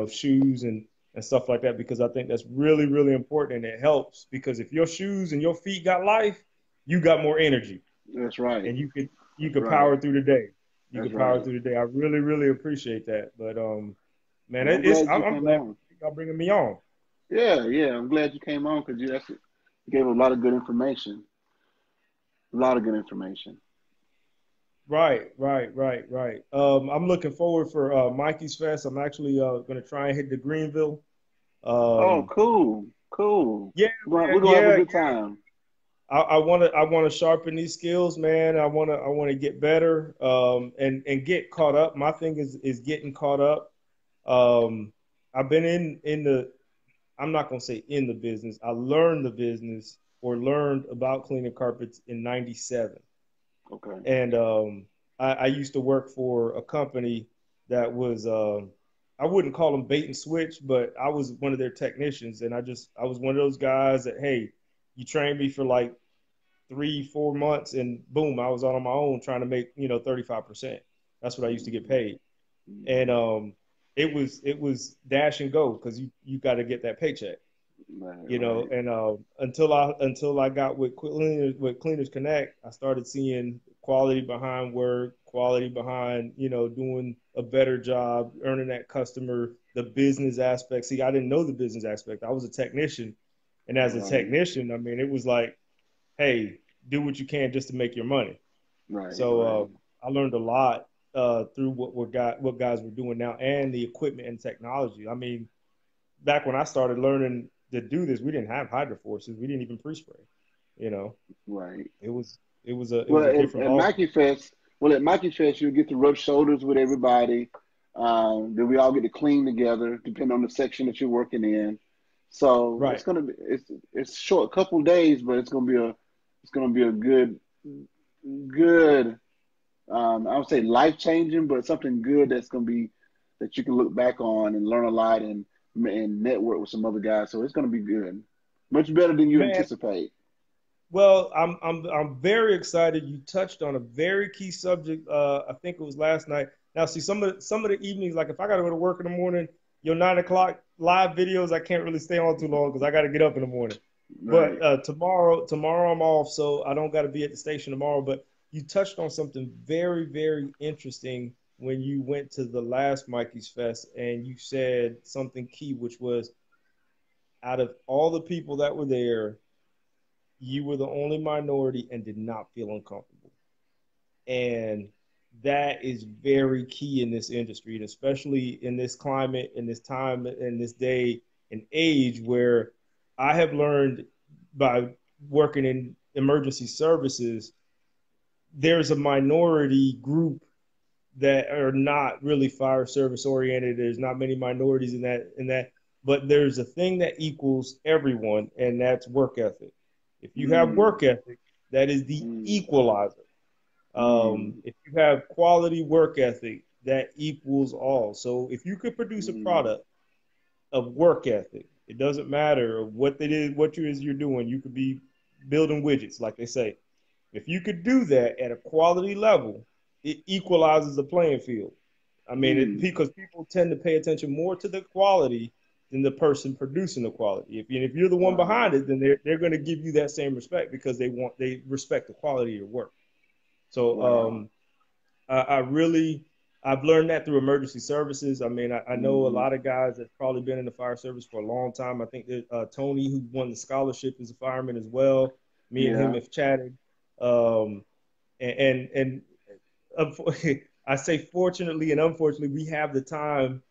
shoes and stuff like that, because I think that's really, really important and it helps because if your shoes and your feet got life, you got more energy That's right. and you That's could right. power through the day. You That's could power right. through the day. I really, really appreciate that. But man, Well, I'm glad you I'm came glad on. y'all bringing me on. Yeah. Yeah. I'm glad you came on because you gave a lot of good information. A lot of good information. Right, right, right, right. I'm looking forward for Mikey's Fest. I'm actually going to try and hit the Greenville. Oh, Um, cool. Cool. yeah, We're man, gonna have a yeah. good time. I want to sharpen these skills, man. I want to get better, and get caught up. My thing is getting caught up. Um, I've been in the. I'm not gonna say in the business. I learned the business or learned about cleaning carpets in '97. Okay. And I used to work for a company that was I wouldn't call them bait and switch, but I was one of their technicians, and I was one of those guys that, hey, you trained me for like 3 4 months, and boom, I was out on my own trying to make 35%. That's what I used to get Mm-hmm. paid, and Mm-hmm. it was dash and go because you got to get that paycheck. Right. Right. And until I got with Cleaners Connect, I started seeing quality behind work, quality behind doing a better job, earning that customer, the business aspect. See, I didn't know the business aspect. I was a technician, and as a Right. technician, I mean, it was like, hey, do what you can just to make your money. Right. So Right. I learned a lot through what guys were doing now and the equipment and technology. I mean, back when I started learning, to do this, we didn't have hydro forces. We didn't even pre-spray. You know, Right. it was Well, a different at ball. Mikey Fest, you'll get to rub shoulders with everybody. Then we all get to clean together, depending on the section that you're working in. So Right. it's gonna be it's short, couple days, but it's gonna be a good. I would say life changing, but something good that you can look back on and learn a lot and network with some other guys. So it's gonna be good, much better than you Man, anticipate. well, I'm very excited. You touched on a very key subject. I think it was last night. Now, see, some of the evenings, like if I got to go to work in the morning, your 9 o'clock live videos, I can't really stay on too long because I got to get up in the morning. Right. But tomorrow I'm off, so I don't got to be at the station tomorrow. But you touched on something very, very interesting when you went to the last Mikey's Fest, and you said something key, which was out of all the people that were there, you were the only minority and did not feel uncomfortable. And that is very key in this industry, and especially in this climate, in this time, in this day and age where I have learned by working in emergency services, there's a minority group that are not really fire service oriented. There's not many minorities in that, but there's a thing that equals everyone, and that's work ethic. If you have work ethic, that is the equalizer. If you have quality work ethic, that equals all. So if you could produce a product of work ethic, it doesn't matter what it is, you're doing. You could be building widgets, like they say. If you could do that at a quality level, it equalizes the playing field. I mean, because people tend to pay attention more to the quality than the person producing the quality. If you're the one behind it, then they're going to give you that same respect because they respect the quality of your work. So I've learned that through emergency services. I mean, I know a lot of guys that's probably been in the fire service for a long time. I think that Tony, who won the scholarship, is a fireman as well. Me and him have chatted. And I say fortunately and unfortunately, we have the time.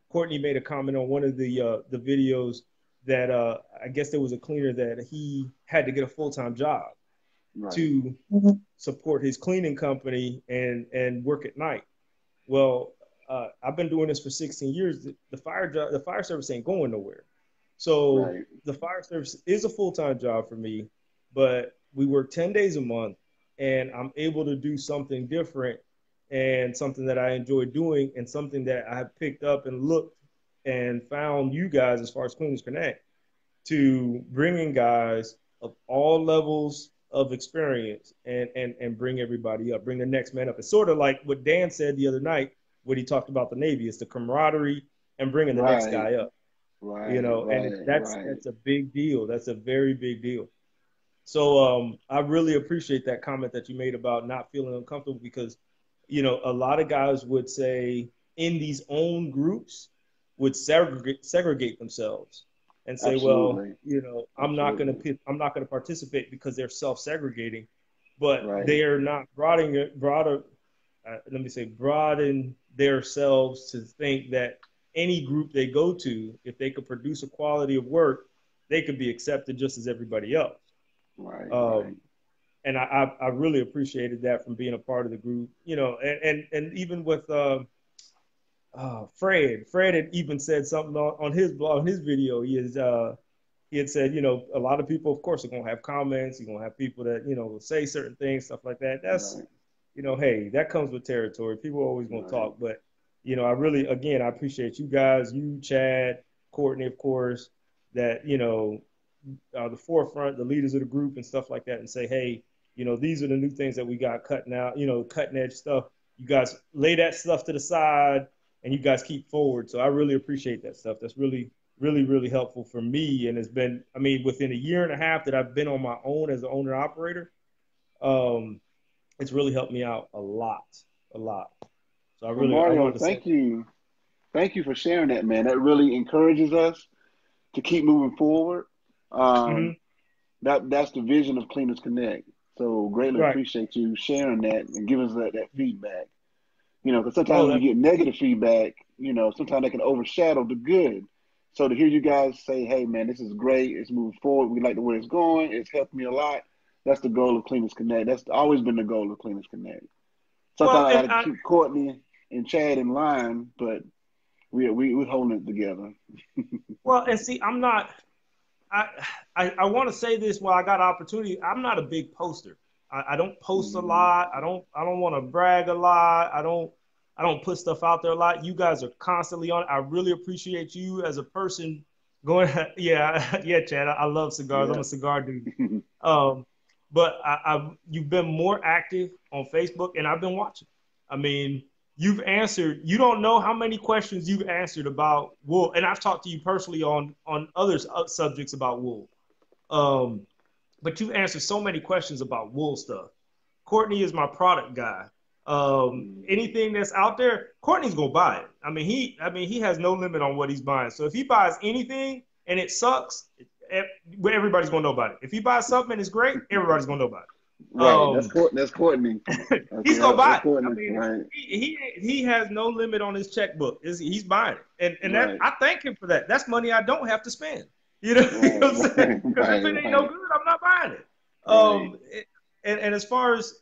Courtney made a comment on one of the videos that I guess there was a cleaner that he had to get a full-time job to support his cleaning company and work at night. Well, I've been doing this for 16 years. The fire service ain't going nowhere. So the fire service is a full-time job for me, but we work 10 days a month, and I'm able to do something different and something that I enjoy doing and something that I have picked up and looked and found you guys as far as Cleaners Connect to bring in guys of all levels of experience and bring everybody up, bring the next man up. It's sort of like what Dan said the other night when he talked about the Navy. It's the camaraderie and bringing the next guy up. That's a big deal. That's a very big deal. So I really appreciate that comment that you made about not feeling uncomfortable because, a lot of guys would say in these own groups would segregate themselves and say, I'm not going to participate because they're self-segregating, but they are not broaden themselves to think that any group they go to, if they could produce a quality of work, they could be accepted just as everybody else. And I really appreciated that from being a part of the group, and even with Fred had even said something on his blog, on his video. He had said, a lot of people, of course, are going to have comments. You're going to have people that, will say certain things, stuff like that. That's, hey, that comes with territory. People are always going to talk. But, I really, again, I appreciate you guys, you, Chad, Courtney, of course, that, are the forefront, the leaders of the group and stuff like that, and say, hey, these are the new things that we got cutting out, cutting edge stuff. You guys lay that stuff to the side and you guys keep forward. So I really appreciate that stuff. That's really, really, really helpful for me. And it's been, within a year and a half that I've been on my own as an owner operator, it's really helped me out a lot. So I Mario, wanted to say thank you for sharing that, man. That really encourages us to keep moving forward. That's the vision of Cleaners Connect. So greatly appreciate you sharing that and giving us that feedback. Because sometimes when you get negative feedback, sometimes that can overshadow the good. So to hear you guys say, "Hey, man, this is great. It's moving forward. We like the way it's going. It's helped me a lot." That's the goal of Cleaners Connect. That's always been the goal of Cleaners Connect. Well, Sometimes I and got to keep Courtney and Chad in line, but we're holding it together. well, and see, I'm not. I want to say this while I got opportunity. I'm not a big poster. I don't post a lot. I don't want to brag a lot. I don't put stuff out there a lot. You guys are constantly on it. I really appreciate you as a person going. Yeah, yeah, Chad. I love cigars. Yeah. I'm a cigar dude. But you've been more active on Facebook, and I've been watching. I mean, you've answered. You don't know how many questions you've answered about wool, and I've talked to you personally on other subjects about wool. But you've answered so many questions about wool stuff. Courtney is my product guy. Anything that's out there, Courtney's gonna buy it. I mean, he has no limit on what he's buying. So if he buys anything and it sucks, everybody's gonna know about it. If he buys something and it's great, everybody's gonna know about it. Right, that's Courtney. He's gonna buy it. Courtney. I mean, right. he has no limit on his checkbook. He's buying it, and Right. that, I thank him for that. That's money I don't have to spend. You know, Right, you know what I'm saying? Because if it ain't no good, I'm not buying it. And as far as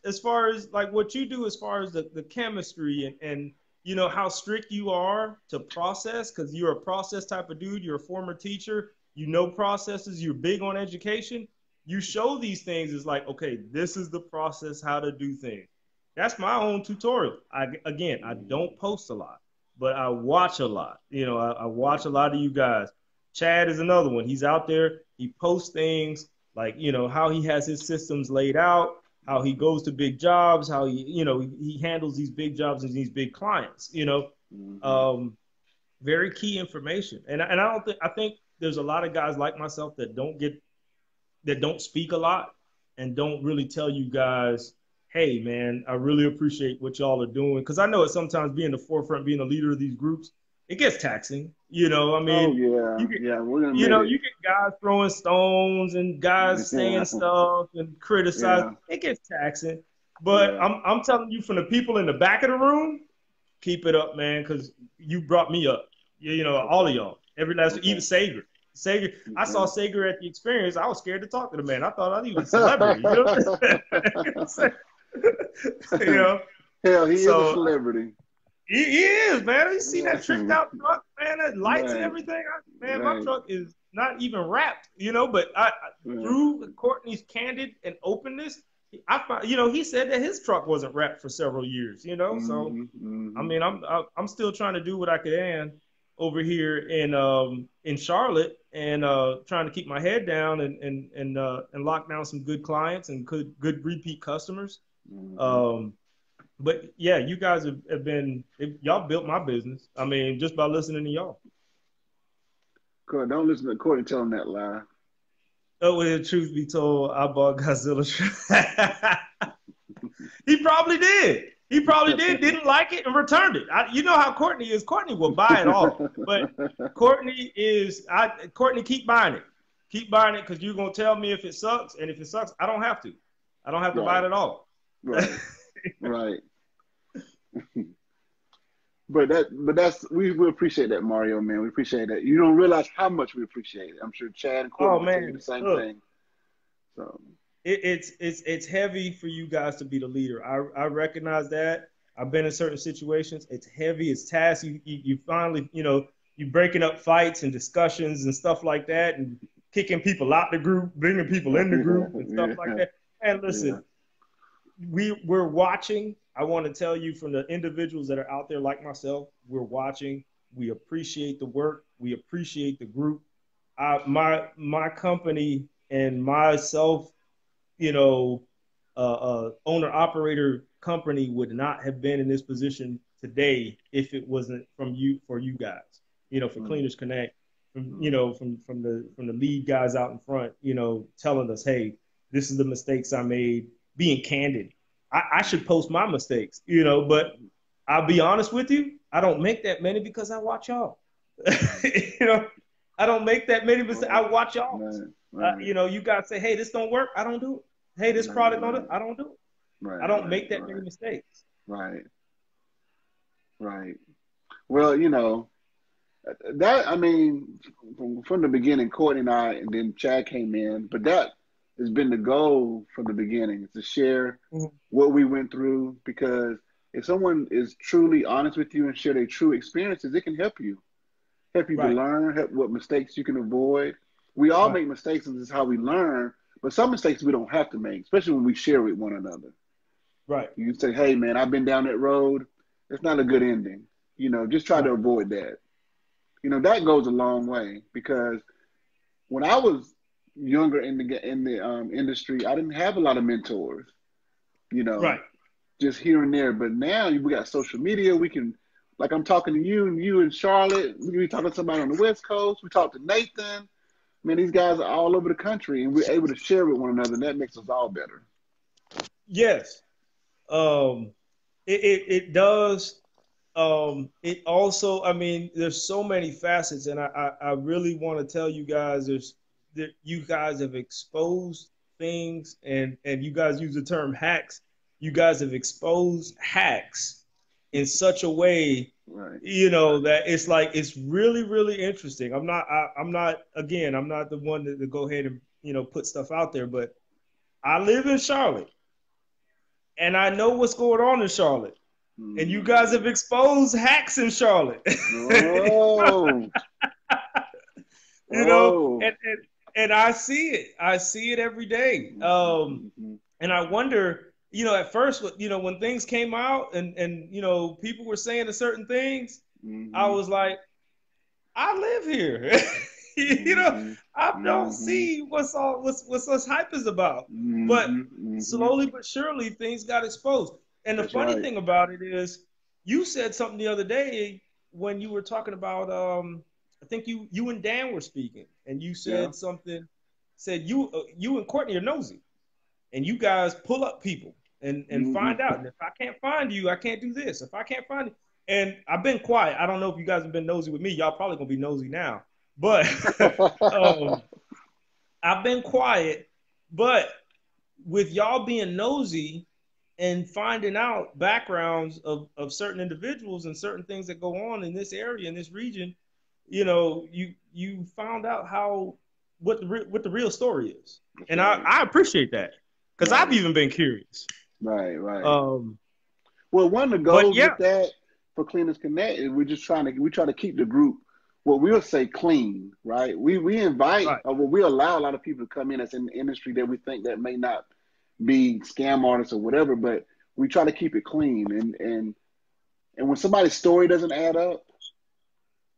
like what you do, as far as the chemistry and you know how strict you are to process, because you're a process type of dude. You're a former teacher. You know processes. You're big on education. You show these things as like, okay, this is the process, how to do things. That's my own tutorial. I don't post a lot, but I watch a lot. You know, I watch a lot of you guys. Chad is another one. He's out there. He posts things like, you know, how he has his systems laid out, how he goes to big jobs, how he handles these big jobs and these big clients, you know. Very key information. And I think there's a lot of guys like myself that don't speak a lot and don't really tell you guys, hey, man, I really appreciate what y'all are doing. Because I know it sometimes being the forefront, being the leader of these groups, it gets taxing. You know, I mean, you get guys throwing stones and guys saying stuff and criticizing. Yeah. It gets taxing. But I'm telling you, from the people in the back of the room, keep it up, man, because you brought me up. You know, all of y'all. Every last, even Saiger. I saw Saiger at the experience. I was scared to talk to the man. I thought he was a celebrity. You know? You know? Hell, he is a celebrity. He is, man. You see that tricked out truck, man? That lights and everything. My truck is not even wrapped, you know. But through Courtney's candid and openness, I found, you know, he said that his truck wasn't wrapped for several years, you know. So, I mean, I'm still trying to do what I can over here in Charlotte and trying to keep my head down and lock down some good clients and good repeat customers. But yeah, you guys have been, y'all built my business. I mean, just by listening to y'all. Cool. Don't listen to Courtney tell him that lie. Oh, well, truth be told, I bought Godzilla. He probably did. Didn't like it and returned it. You know how Courtney is. Courtney will buy it all. But Courtney keep buying it. Keep buying it because you're going to tell me if it sucks. And if it sucks, I don't have to. I don't have to buy it at all. Right. Right. But we appreciate that, Mario, man. We appreciate that. You don't realize how much we appreciate it. I'm sure Chad and Courtney will tell you the same thing. So it's heavy for you guys to be the leader. I recognize that. I've been in certain situations. It's heavy. It's tasky. You finally, you know, you breaking up fights and discussions and stuff like that, and kicking people out the group, bringing people in the group and stuff like that. And listen. We're watching. I want to tell you, from the individuals that are out there like myself, we're watching. We appreciate the work. We appreciate the group. My company and myself, you know, owner operator company would not have been in this position today if it wasn't for you guys. You know, for Cleaners Connect, from the lead guys out in front, you know, telling us, hey, this is the mistakes I made. Being candid. I should post my mistakes, you know, but I'll be honest with you. I don't make that many because I watch y'all. You know, I don't make that many mistakes. I watch y'all. Right. You know, you guys say, hey, this don't work. I don't do it. Hey, this product don't do it. I don't do it. Right. I don't make that many mistakes. Right. Right. Well, you know, That, I mean, from the beginning, Courtney and I, and then Chad came in, but that has been the goal from the beginning, to share Mhm. what we went through. Because if someone is truly honest with you and share their true experiences, it can help you to Right, learn, help what mistakes you can avoid. We all right, make mistakes, and this is how we learn. But some mistakes we don't have to make, especially when we share with one another. right, You say, "Hey, man, I've been down that road. It's not a good ending. Just try to right. avoid that." That goes a long way, because when I was younger in the industry, I didn't have a lot of mentors. You know, Right. just here and there. But now we got social media. We can, like, I'm talking to you, and you in Charlotte. We can be talking to somebody on the West Coast. We talk to Nathan. Man, these guys are all over the country, and we're able to share with one another, and that makes us all better. Yes. Um, it does. It also, I mean, there's so many facets, and I really want to tell you guys, that you guys have exposed things, and you guys use the term hacks. You guys have exposed hacks in such a way, Right. that it's like it's really, really interesting. I'm not again, I'm not the one to go ahead and put stuff out there, but I live in Charlotte, and I know what's going on in Charlotte. And you guys have exposed hacks in Charlotte. Oh, you know, oh. and I see it. I see it every day. And I wonder, at first, when things came out and people were saying certain things, I was like, I live here. I don't see what's this hype is about. But slowly but surely things got exposed. And the That's funny right. thing about it is, you said something the other day when you were talking about I think you and Dan were speaking, and you Yeah. said something, said you and Courtney are nosy, and you guys pull up people and find out. And if I can't find you, I can't do this. If I can't find you, and I've been quiet. I don't know if you guys have been nosy with me. Y'all probably gonna be nosy now, but I've been quiet. But with y'all being nosy and finding out backgrounds of certain individuals and certain things that go on in this area, in this region, you found out what the real story is. That's And right. I appreciate that, because I've Right. even been curious. Right. Um, Well, one of the but goals yeah, with that for Cleaners Connect is we try to keep the group, what we'll say, clean, right? We invite, right. or we allow a lot of people to come in that's in the industry that we think that may not be scam artists or whatever, but we try to keep it clean. And when somebody's story doesn't add up,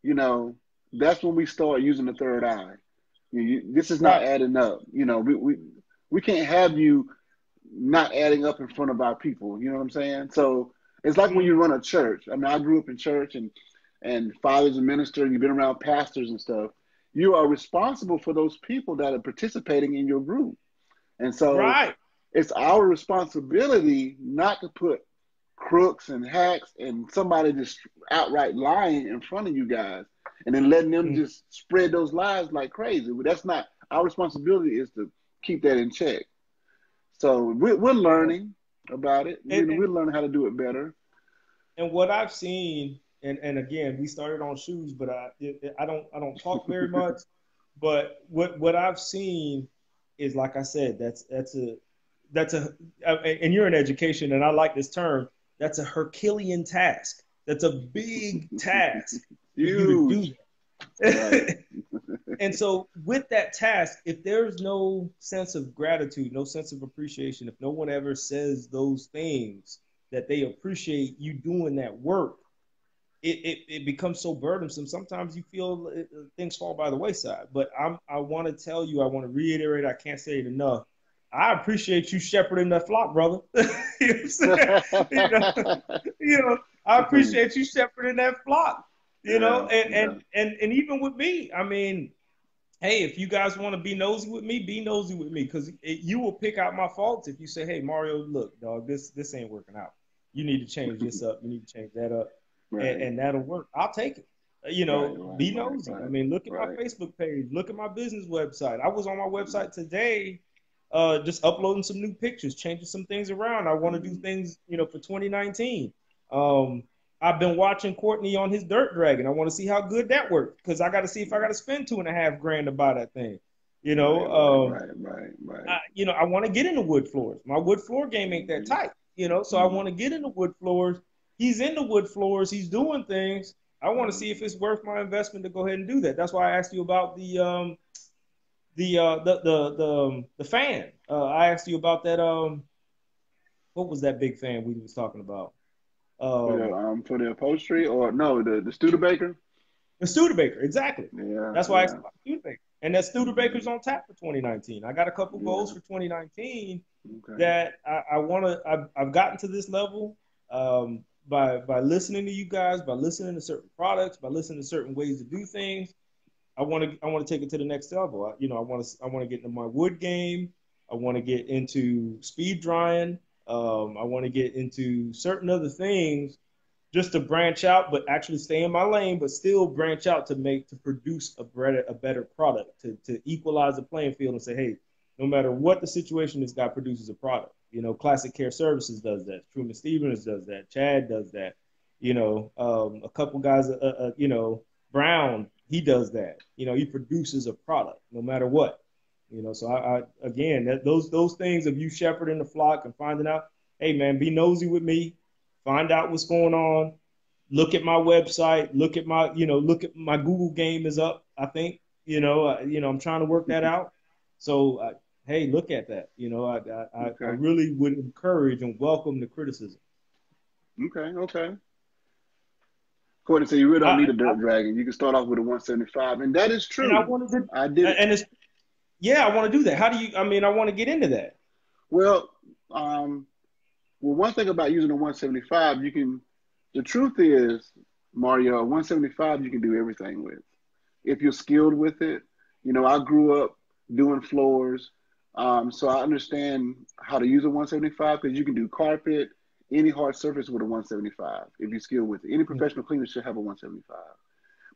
you know, that's when we start using the third eye. This is not Right. adding up. We can't have you not adding up in front of our people. You know what I'm saying? So it's like when Mhm. you run a church. I mean, I grew up in church, and father's a minister, and you've been around pastors and stuff. You are responsible for those people that are participating in your group. And so Right. it's our responsibility not to put crooks and hacks and somebody just outright lying in front of you guys, and then letting them Mhm. just spread those lies like crazy. But that's not our responsibility, is to keep that in check. So we're Yeah. learning about it. And, We're and learning how to do it better. and what I've seen, and again, we started on shoes, but I don't talk very much. But what I've seen is, like I said, that's a and you're in education, and I like this term. That's a Herculean task. That's a big task for you to do Huge. Right. that. And so, with that task, if there's no sense of gratitude, no sense of appreciation, if no one ever says those things that they appreciate you doing that work, it becomes so burdensome. Sometimes you feel things fall by the wayside. But I want to tell you, I want to reiterate, I can't say it enough. I appreciate you shepherding that flock, brother. You know what I'm saying? You know, I appreciate you shepherding that flock. Yeah. And, Yeah. and even with me, I mean, hey, if you guys want to be nosy with me, be nosy with me, because you will pick out my faults if you say, hey, Mario, look, dog, this ain't working out. You need to change this up. You need to change that up, Right. and that'll work. I'll take it. Right. Be nosy. I Right. mean, look at my Right. Facebook page. Look at my business website. I was on my website today, just uploading some new pictures, changing some things around. I want to do things, for 2019. I've been watching Courtney on his Dirt Dragon. I want to see how good that works because I got to see if I got to spend $2.5 grand to buy that thing. You know, Right. I want to get into wood floors. My wood floor game ain't that tight. So I want to get into wood floors. He's into wood floors. He's doing things. I want to see if it's worth my investment to go ahead and do that. That's why I asked you about the fan. I asked you about that. What was that big fan we was talking about? For the upholstery or no, the Studebaker? The Studebaker, exactly. Yeah. That's why I asked about Studebaker. And that Studebaker's on tap for 2019. I got a couple goals for 2019 that I want to. I've gotten to this level by listening to you guys, by listening to certain products, by listening to certain ways to do things. I want to take it to the next level. I want to get into my wood game. I want to get into speed drying. I want to get into certain other things just to branch out, but actually stay in my lane, but still branch out to produce a better product, to equalize the playing field and say, hey, no matter what the situation, this guy produces a product. Classic Care Services does that. Truman Stevens does that. Chad does that. A couple guys, Brown, he does that. He produces a product no matter what. So I again, those things of you shepherding the flock and finding out, hey man, be nosy with me, find out what's going on, look at my website, look at my Google game is up. I think, I'm trying to work that out. So hey, look at that. I really would encourage and welcome the criticism. Okay. Courtney said you really don't need a Dirt Dragon. You can start off with a 175, and that is true. And I wanted to, I did it. And it's, I want to do that. How do you? I want to get into that. Well, one thing about using a 175, the truth is, Mario, a 175 you can do everything with. If you're skilled with it. I grew up doing floors, so I understand how to use a 175 because you can do carpet, any hard surface with a 175 if you're skilled with it. Any professional cleaner should have a 175.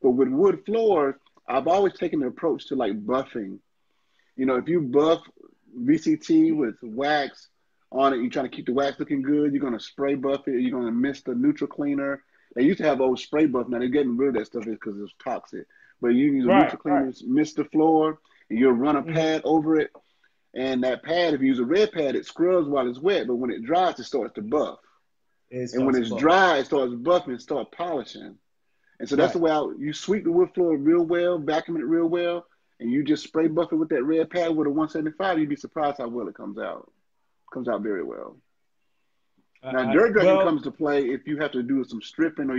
But with wood floors, I've always taken the approach to like buffing. If you buff VCT with wax on it, you're trying to keep the wax looking good, you're going to spray buff it, you're going to mist the neutral cleaner. They used to have old spray buff. Now they're getting rid of that stuff because it's toxic. But you use a neutral cleaner, mist the floor, and you'll run a pad over it. And that pad, if you use a red pad, it scrubs while it's wet. But when it dries, it starts to buff. And when it's dry, it starts buffing and start polishing. And so that's the way you sweep the wood floor real well, vacuum it real well, and you just spray buff it with that red pad with a 175, you'd be surprised how well it comes out. It comes out very well. Now, Dirt Dragon comes to play if you have to do some stripping or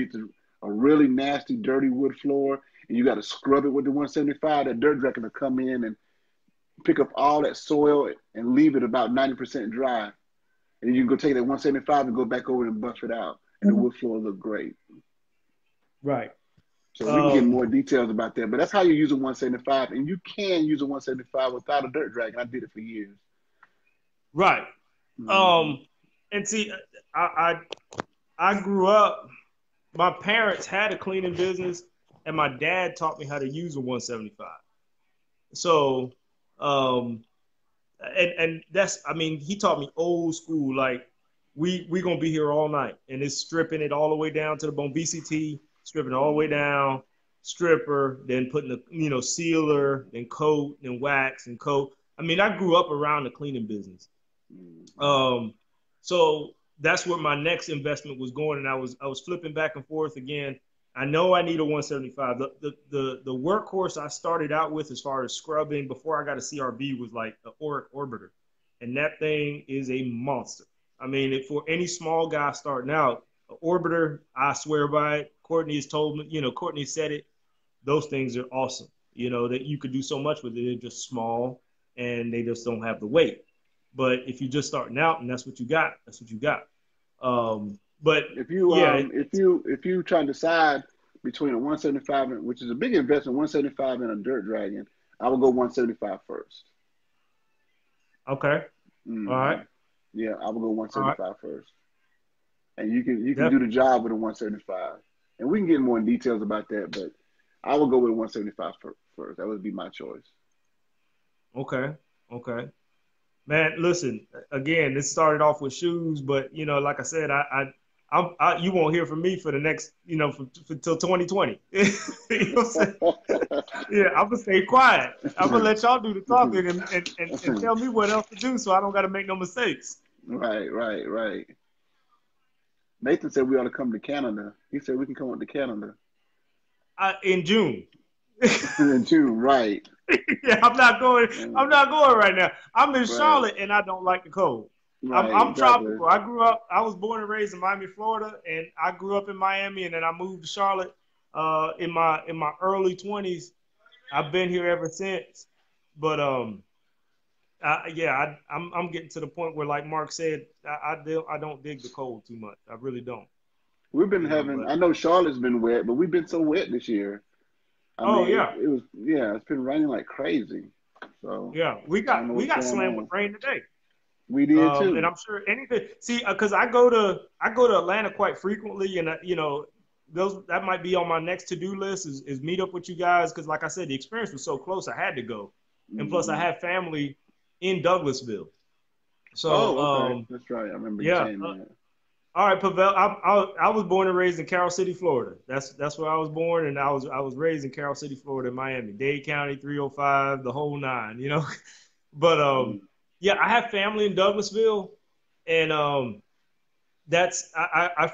a really nasty, dirty wood floor, and you got to scrub it with the 175. That Dirt Dragon will come in and pick up all that soil and leave it about 90% dry. And then you can go take that 175 and go back over and buff it out. And the wood floor will look great. Right. So we can get more details about that. But that's how you use a 175. And you can use a 175 without a Dirt Dragon. I did it for years. Right. And see, I grew up, my parents had a cleaning business, and my dad taught me how to use a 175. So, and that's, he taught me old school, like we gonna be here all night, and it's stripping it all the way down to the bone, BCT, stripping it all the way down, stripper, then putting the, sealer, then coat, then wax and coat. I grew up around the cleaning business. So that's where my next investment was going, and I was flipping back and forth again. I know I need a 175. The workhorse I started out with as far as scrubbing before I got a CRB was like an Oric Orbiter, and that thing is a monster. For any small guy starting out, an Orbiter, I swear by it. Courtney has told me, Courtney said it. Those things are awesome. That you could do so much with it. They're just small, and they just don't have the weight. But if you're just starting out and that's what you got, that's what you got. But if you try to decide between a 175, which is a big investment, 175 and a Dirt Dragon, I would go 175 first. Okay. Mm-hmm. All right. Yeah, I would go 175 first. And you can do the job with a 175. And we can get more in details about that, but I would go with 175 first. That would be my choice. Okay. Man, listen, again, this started off with shoes, but like I said, I you won't hear from me for the next, for till 2020. You know what I'm saying? Yeah, I'm gonna stay quiet. I'm gonna let y'all do the talking and tell me what else to do, so I don't got to make no mistakes. Right. Nathan said we ought to come to Canada. He said we can come up to Canada In June. in June. Right. Yeah, I'm not going right now. I'm in Charlotte and I don't like the cold. I'm Exactly. tropical. I was born and raised in Miami, Florida, and I grew up in Miami, and then I moved to Charlotte in my early 20s. I've been here ever since. But I'm getting to the point where, like Mark said, I don't dig the cold too much. I really don't. We've been I know Charlotte's been wet, but we've been so wet this year. I mean, it's been raining like crazy. So yeah, we got slammed with rain today. We did too. And I'm sure anything. See, because I go to Atlanta quite frequently, and that might be on my next to-do list is meet up with you guys, because like I said, the experience was so close, I had to go, and plus I have family in Douglasville. So okay. That's right. I remember you saying that. All right, Pavel. I was born and raised in Carroll City, Florida. That's where I was born, and I was raised in Carroll City, Florida, Miami, Dade County, 305, the whole nine. But yeah, I have family in Douglasville, and I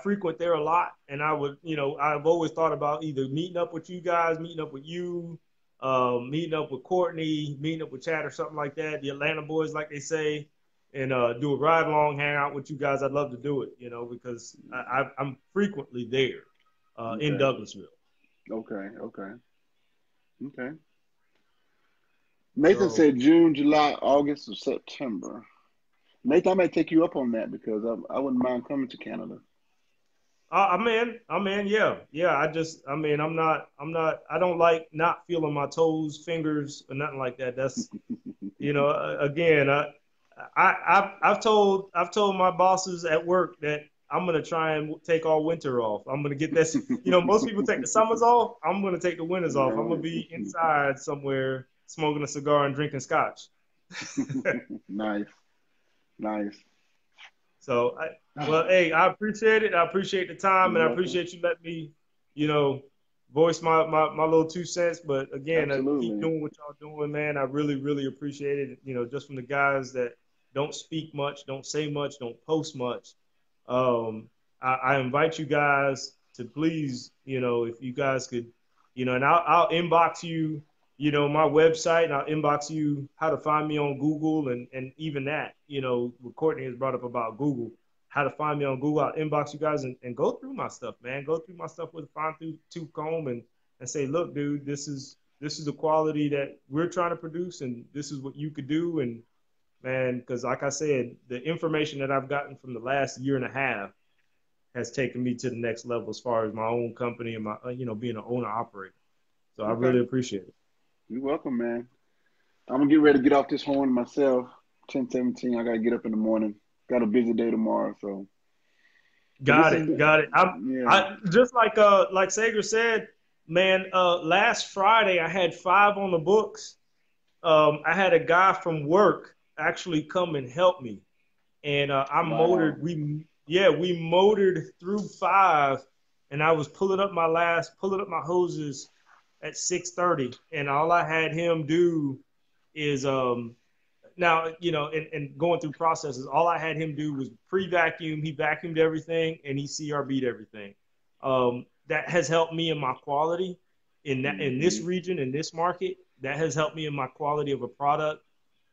frequent there a lot, and I've always thought about either meeting up with you guys, meeting up with you, meeting up with Courtney, meeting up with Chad or something like that, the Atlanta boys, like they say, and do a ride along, hang out with you guys. I'd love to do it, because I'm frequently there in Douglasville. Okay. Nathan said June, July, August, or September. Nathan, I might take you up on that because I wouldn't mind coming to Canada. I'm in. Yeah. I don't like not feeling my toes, fingers, or nothing like that. That's, again, I've told my bosses at work that I'm gonna try and take all winter off. I'm gonna get this. Most people take the summers off. I'm gonna take the winters off. I'm gonna be inside somewhere smoking a cigar and drinking scotch. Nice. So, hey, I appreciate it. I appreciate the time, and I appreciate you letting me, voice my little 2 cents. But again, keep doing what y'all doing, man. I really, really appreciate it. Just from the guys that don't speak much, don't say much, don't post much. I invite you guys to please, if you guys could, and I'll inbox you, my website, and I'll inbox you how to find me on Google, and even that, what Courtney has brought up about Google, how to find me on Google. I'll inbox you guys and go through my stuff, man. Go through my stuff with a fine-tooth comb and say, look, dude, this is the quality that we're trying to produce, and this is what you could do. And man, because like I said, the information that I've gotten from the last year and a half has taken me to the next level as far as my own company and my, being an owner operator. So I really appreciate it. You're welcome, man. I'm going to get ready to get off this horn myself. 10:17. I got to get up in the morning. Got a busy day tomorrow, so. Got it. I just like Saiger said, man, last Friday I had 5 on the books. I had a guy from work actually come and help me. And motored. We motored through 5, and I was pulling up my hoses at 6:30, and all I had him do is now, and going through processes, all I had him do was pre-vacuum. He vacuumed everything, and he CRB'd everything. That has helped me in my quality in this region, in this market. That has helped me in my quality of a product.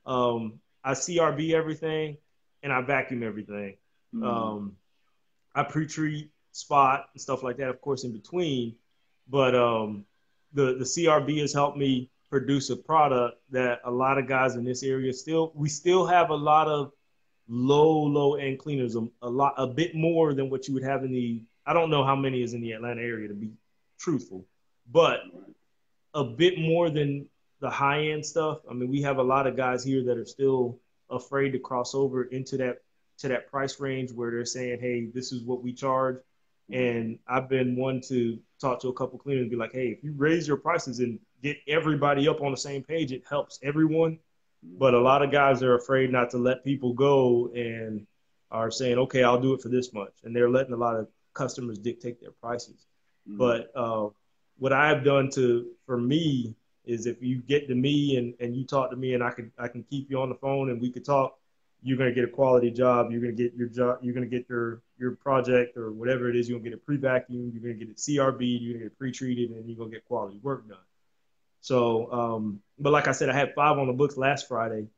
I CRB everything, and I vacuum everything. I pre-treat, spot, and stuff like that, of course, in between. But the CRB has helped me produce a product that a lot of guys in this area we still have a lot of low end cleaners, a bit more than what you would have I don't know how many is in the Atlanta area, to be truthful, but a bit more than the high end stuff. I mean, we have a lot of guys here that are still afraid to cross over into that price range where they're saying, hey, this is what we charge. And I've been one to talk to a couple cleaners and be like, hey, if you raise your prices and get everybody up on the same page, it helps everyone. But a lot of guys are afraid not to let people go and are saying, okay, I'll do it for this much. And they're letting a lot of customers dictate their prices. Mm-hmm. But what I've done for me is if you get to me and you talk to me and I can keep you on the phone and we could talk, you're going to get a quality job. You're going to get your job. You're going to get your project or whatever it is. You're going to get it pre-vacuumed. You're going to get it CRB. You're going to get it pre-treated, and you're going to get quality work done. So, but like I said, I had 5 on the books last Friday.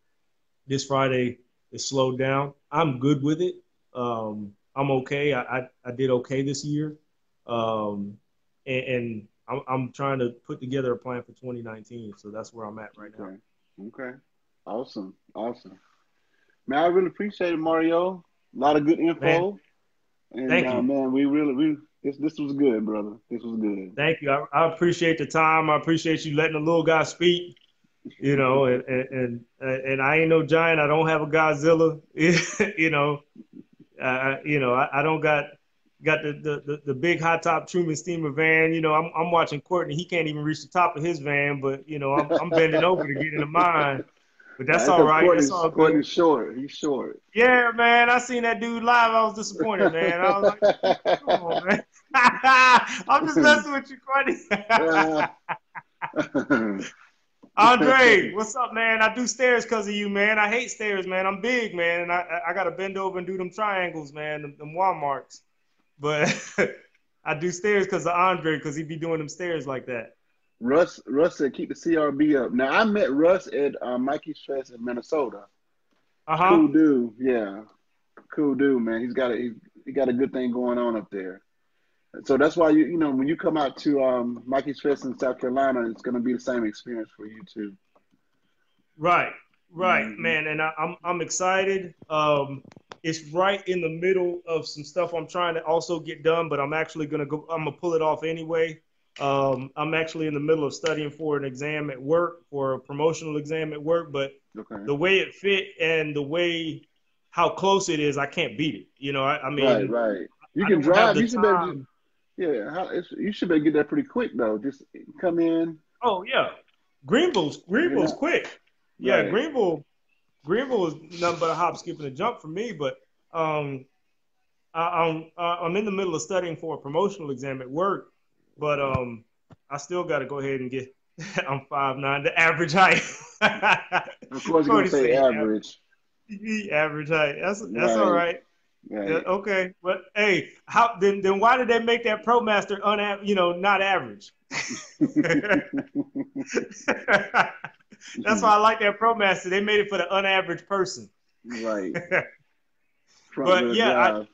This Friday it slowed down. I'm good with it. I'm okay. I did okay this year. And I'm trying to put together a plan for 2019. So that's where I'm at right now. Okay. Awesome. Man, I really appreciate it, Mario. A lot of good info. And thank you. Man, this was good, brother. This was good. Thank you. I appreciate the time. I appreciate you letting the little guy speak. You know, and I ain't no giant. I don't have a Godzilla. You know, I don't got the big high top Truman Steamer van. You know, I'm watching Courtney. He can't even reach the top of his van, but you know, I'm bending over to get into mine. But that's all right. That's all good. Courtney's short. He's short. Yeah, man. I seen that dude live. I was disappointed, man. I was like, come on, man. I'm just messing with you, Courtney. Andre, what's up, man? I do stairs because of you, man. I hate stairs, man. I'm big, man, and I got to bend over and do them triangles, man, them wall marks. But I do stairs because of Andre, because he be doing them stairs like that. Russ said keep the CRB up. Now, I met Russ at Mikey's Fest in Minnesota. Uh-huh. Cool dude, yeah. Cool dude, man. He got a good thing going on up there. So that's why you know when you come out to Mikey's Fest in South Carolina, it's going to be the same experience for you too. Right, man, and I'm excited. It's right in the middle of some stuff I'm trying to also get done, but I'm actually gonna pull it off anyway. I'm actually in the middle of studying for an exam at work, for a promotional exam at work, but the way it fit and how close it is, I can't beat it. You know, I mean, right. You can drive. You should better get that pretty quick though. Just come in. Oh yeah, Greenville's quick. Yeah, right. Greenville is nothing but a hop, skip, and a jump for me. But I'm in the middle of studying for a promotional exam at work. But I still got to go ahead and get. I'm 5'9", the average height. Of course, you're gonna say average. Average height. That's all right. Right. Yeah, okay, but hey, then why did they make that ProMaster not average? That's why I like that ProMaster. They made it for the unaverage person. Right. But yeah,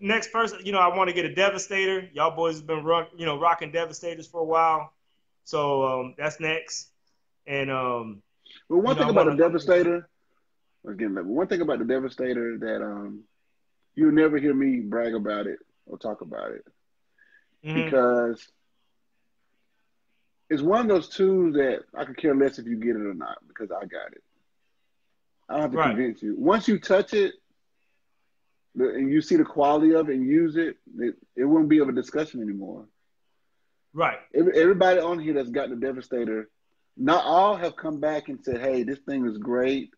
next person, I want to get a Devastator. Y'all boys have been rocking Devastators for a while, so that's next. And well, one thing about the Devastator. Again, one thing about the Devastator that you'll never hear me brag about it or talk about it because it's one of those tools that I could care less if you get it or not because I got it. I don't have to convince you. Once you touch it and you see the quality of it and use it, it wouldn't be of a discussion anymore. Right. Everybody on here that's got the Devastator, not all have come back and said, hey, this thing is great.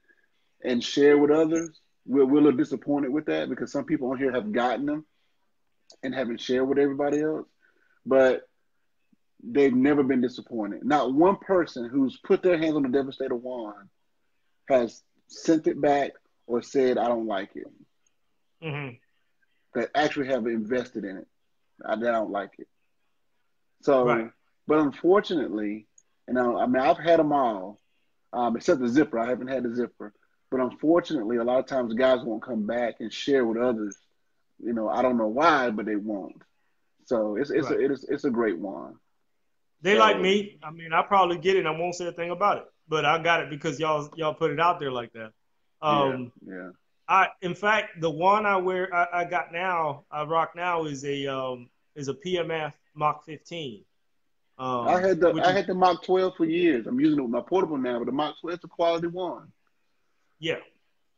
And share with others. We're a little disappointed with that because some people on here have gotten them and haven't shared with everybody else. But they've never been disappointed. Not one person who's put their hands on the Devastator wand has sent it back or said, I don't like it. Mm-hmm. That actually have invested in it. I don't like it. So, but unfortunately, I've had them all, except the zipper. I haven't had the zipper. But unfortunately, a lot of times guys won't come back and share with others. I don't know why, but they won't. So it's a great one. They like me. I mean, I probably get it. And I won't say a thing about it, but I got it because y'all put it out there like that. In fact, the one I rock now is a PMF Mach 15. I had the Mach 12 for years. I'm using it with my portable now, but the Mach 12 is a quality one. Yeah.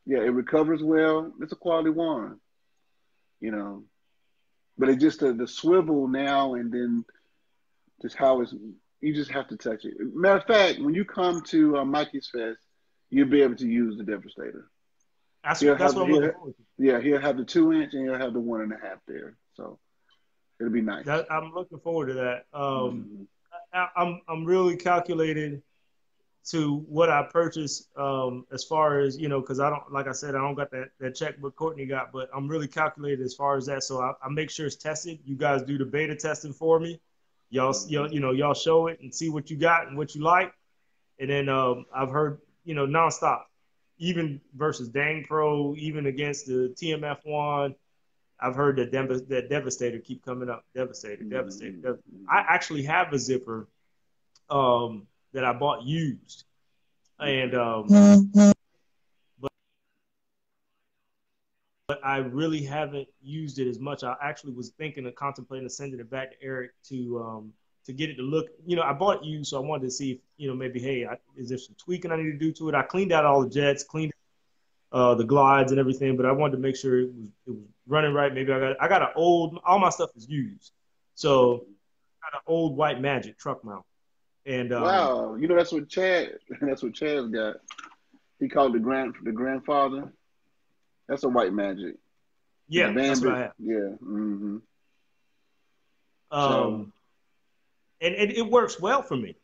Yeah, it recovers well. It's a quality one, But it's just the swivel now and then just how you just have to touch it. Matter of fact, when you come to Mikey's Fest, you'll be able to use the Devastator. That's He'll that's have what I'm looking forward to. yeah, he'll have the 2-inch and he'll have the 1.5 there. So it'll be nice. I'm looking forward to that. Mm-hmm. I'm really calculated to what I purchased as far as, because I don't, like I said, I don't got that checkbook Courtney got, but I'm really calculated as far as that. So I make sure it's tested. You guys do the beta testing for me. Y'all show it and see what you got and what you like. And then I've heard, nonstop, even versus Dang Pro, even against the TMF one, I've heard that Devastator keep coming up. Devastator. I actually have a zipper that I bought used, and but I really haven't used it as much. I actually was thinking of contemplating sending it back to Eric to get it to look. I bought it used, so I wanted to see if maybe is there some tweaking I need to do to it. I cleaned out all the jets, cleaned the glides and everything, but I wanted to make sure it was running right. Maybe I got an old, all my stuff is used, so I got an old White Magic truck mount. And wow, that's what Chad's got. He called the grandfather. That's a White Magic. Yeah, that's what I have. Yeah. Mm-hmm. And it works well for me.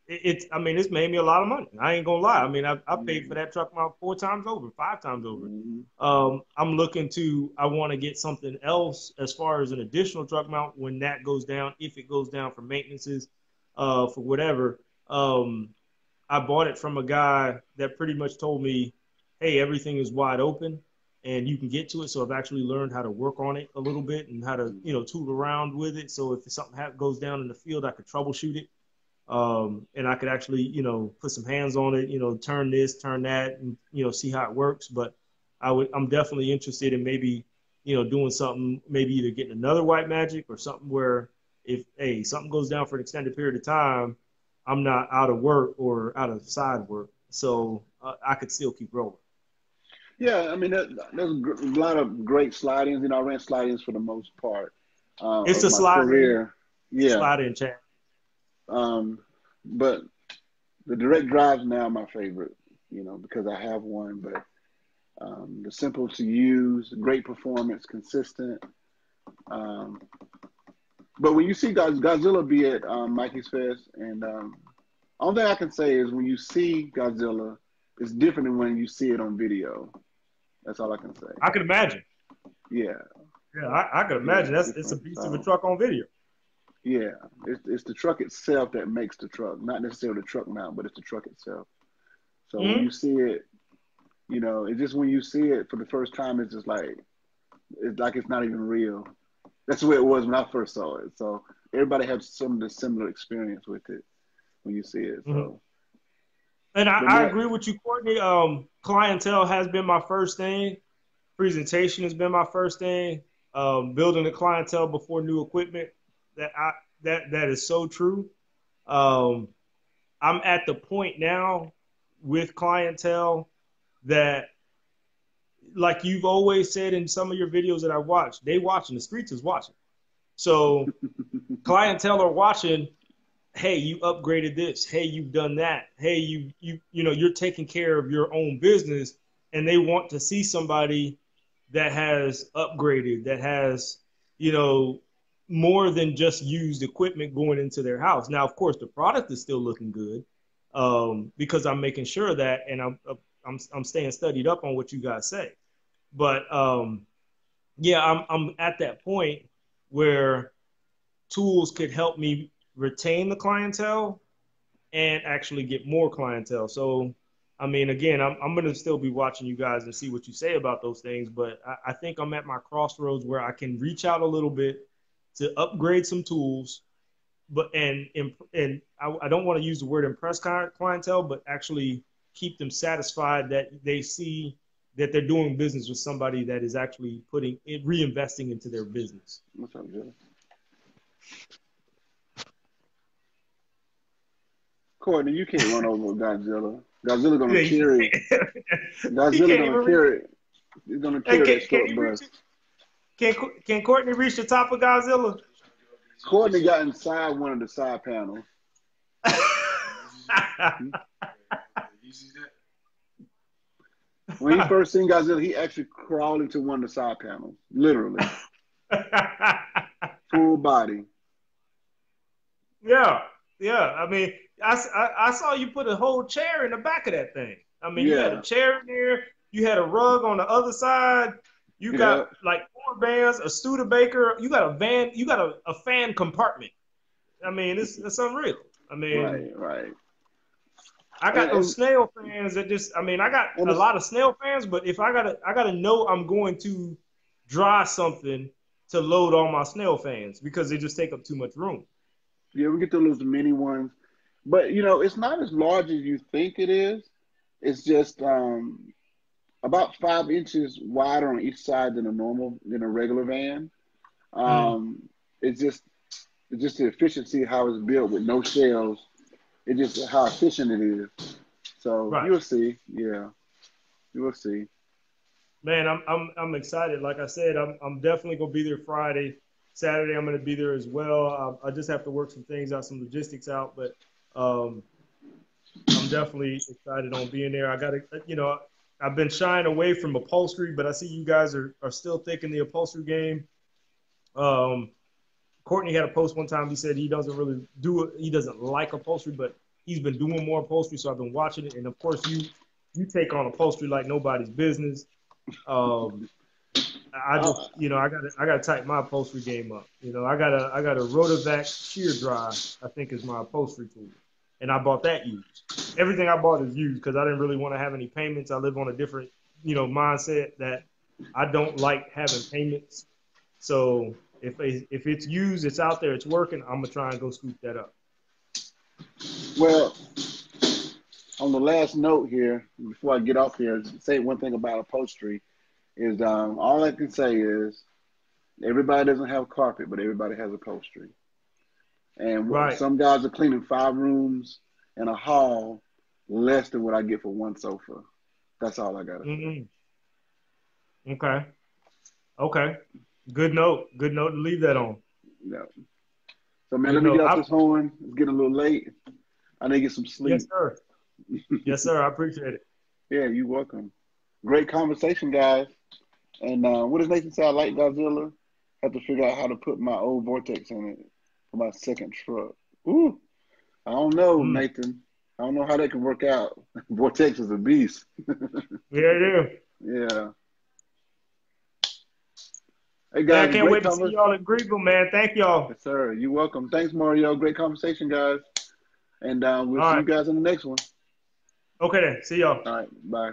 It's made me a lot of money. I ain't gonna lie. I mean, I paid for that truck mount 4 times over, 5 times over. Mm-hmm. I want to get something else as far as an additional truck mount when that goes down, if it goes down for maintenances, for whatever. I bought it from a guy that pretty much told me, hey, everything is wide open and you can get to it. So I've actually learned how to work on it a little bit and how to, tool around with it. So if something goes down in the field, I could troubleshoot it. And I could actually, put some hands on it, turn this, turn that, and, see how it works. But I'm definitely interested in maybe, doing something, maybe either getting another White Magic or something where if, something goes down for an extended period of time, I'm not out of work or out of side work. So I could still keep rolling. Yeah, I mean, there's a lot of great slide-ins. I ran slide-ins for the most part. It's a slide-in. Yeah. Slide-in chat. But the direct drive's now my favorite, because I have one. But the simple to use, great performance, consistent. But when you see Godzilla be at Mikey's Fest, and only thing I can say is when you see Godzilla, it's different than when you see it on video. That's all I can say. I can imagine. Yeah. Yeah, I can imagine. It's a beast of a truck on video. Yeah, it's the truck itself that makes the truck, not necessarily the truck mount, but it's the truck itself. So when you see it, it's just when you see it for the first time, it's just like it's not even real. That's the way it was when I first saw it. So everybody has some of the similar experience with it when you see it. So, and I agree with you, Courtney. Clientele has been my first thing. Presentation has been my first thing. Building the clientele before new equipment. That is so true. I'm at the point now with clientele that, like you've always said in some of your videos that I watch, they watching, the streets is watching. So clientele are watching, hey, you upgraded this, hey, you've done that, hey, you're taking care of your own business, and they want to see somebody that has upgraded, that has, more than just used equipment going into their house. Now, of course, the product is still looking good because I'm making sure that, and I'm staying studied up on what you guys say. But I'm at that point where tools could help me retain the clientele and actually get more clientele. So, I mean, again, I'm going to still be watching you guys and see what you say about those things. But I think I'm at my crossroads where I can reach out a little bit to upgrade some tools, but and I don't want to use the word impress clientele, but actually keep them satisfied that they see that they're doing business with somebody that is actually reinvesting into their business. What's up, Joe? Courtney, you can't run over Godzilla. Godzilla gonna carry. Godzilla gonna carry. He's gonna carry that short bus. Can Courtney reach the top of Godzilla? Courtney got inside one of the side panels. When he first seen Godzilla, he actually crawled into one of the side panels, literally, full body. Yeah, yeah. I mean, I saw you put a whole chair in the back of that thing. I mean, you had a Yeah, chair in there. You had a rug on the other side. You yeah, got like 4 vans, a Studebaker. You got a van. You got a fan compartment. I mean, it's unreal. I mean, right. I got those snail fans that just. I mean, I got And a it's, lot of snail fans, but if I gotta know I'm going to dry something to load all my snail fans because they just take up too much room. yeah, we get those mini ones, but it's not as large as you think it is. It's just about 5 inches wider on each side than a regular van. Mm. Um, it's just the efficiency of how it's built with no shells. It's just how efficient it is. So Right. you'll see. Yeah, you will see. Man, I'm excited. Like I said, I'm definitely gonna be there Friday. Saturday, I'm gonna be there as well. I just have to work some things out, some logistics out, but um, I'm definitely excited on being there. I gotta, I've been shying away from upholstery, but I see you guys are still thinking the upholstery game. Courtney had a post one time. He said he doesn't really do it. He doesn't like upholstery, but he's been doing more upholstery. So I've been watching it, and of course, you take on upholstery like nobody's business. Um, I Uh, just, I gotta tighten my upholstery game up. I got a Rotovac shear dry. I think is my upholstery tool, and I bought that used. Everything I bought is used because I didn't really want to have any payments. I live on a different, mindset that I don't like having payments. So if it's used, it's out there, it's working. I'm gonna try and go scoop that up. well, on the last note here, before I get off here, say one thing about upholstery is all I can say is everybody doesn't have carpet, but everybody has upholstery. And Right. some guys are cleaning 5 rooms and a hall less than what I get for one sofa. That's all I gotta say. Mm-hmm. Okay. Okay. Good note. Good note to leave that on. Yeah. So man, Good let me note. get off this horn. It's getting a little late. I need to get some Yes, sleep. sir. Yes, sir. I appreciate it. Yeah, you're welcome. Great conversation, guys. And what does Nathan say? I like Godzilla. Have to figure out how to put my old Vortex in it for my second truck. Ooh, I don't know, Mm. Nathan. I don't know how that can work out. Vortex is a beast. Yeah, it is. Yeah. Hey Man, I guys, can't great wait to see conversation. y'all in Greenville, man. Thank y'all. Yes, sir. You're welcome. Thanks, Mario. Great conversation, guys. And we'll All see right. you guys in the next one. Okay then. See y'all. All right. Bye.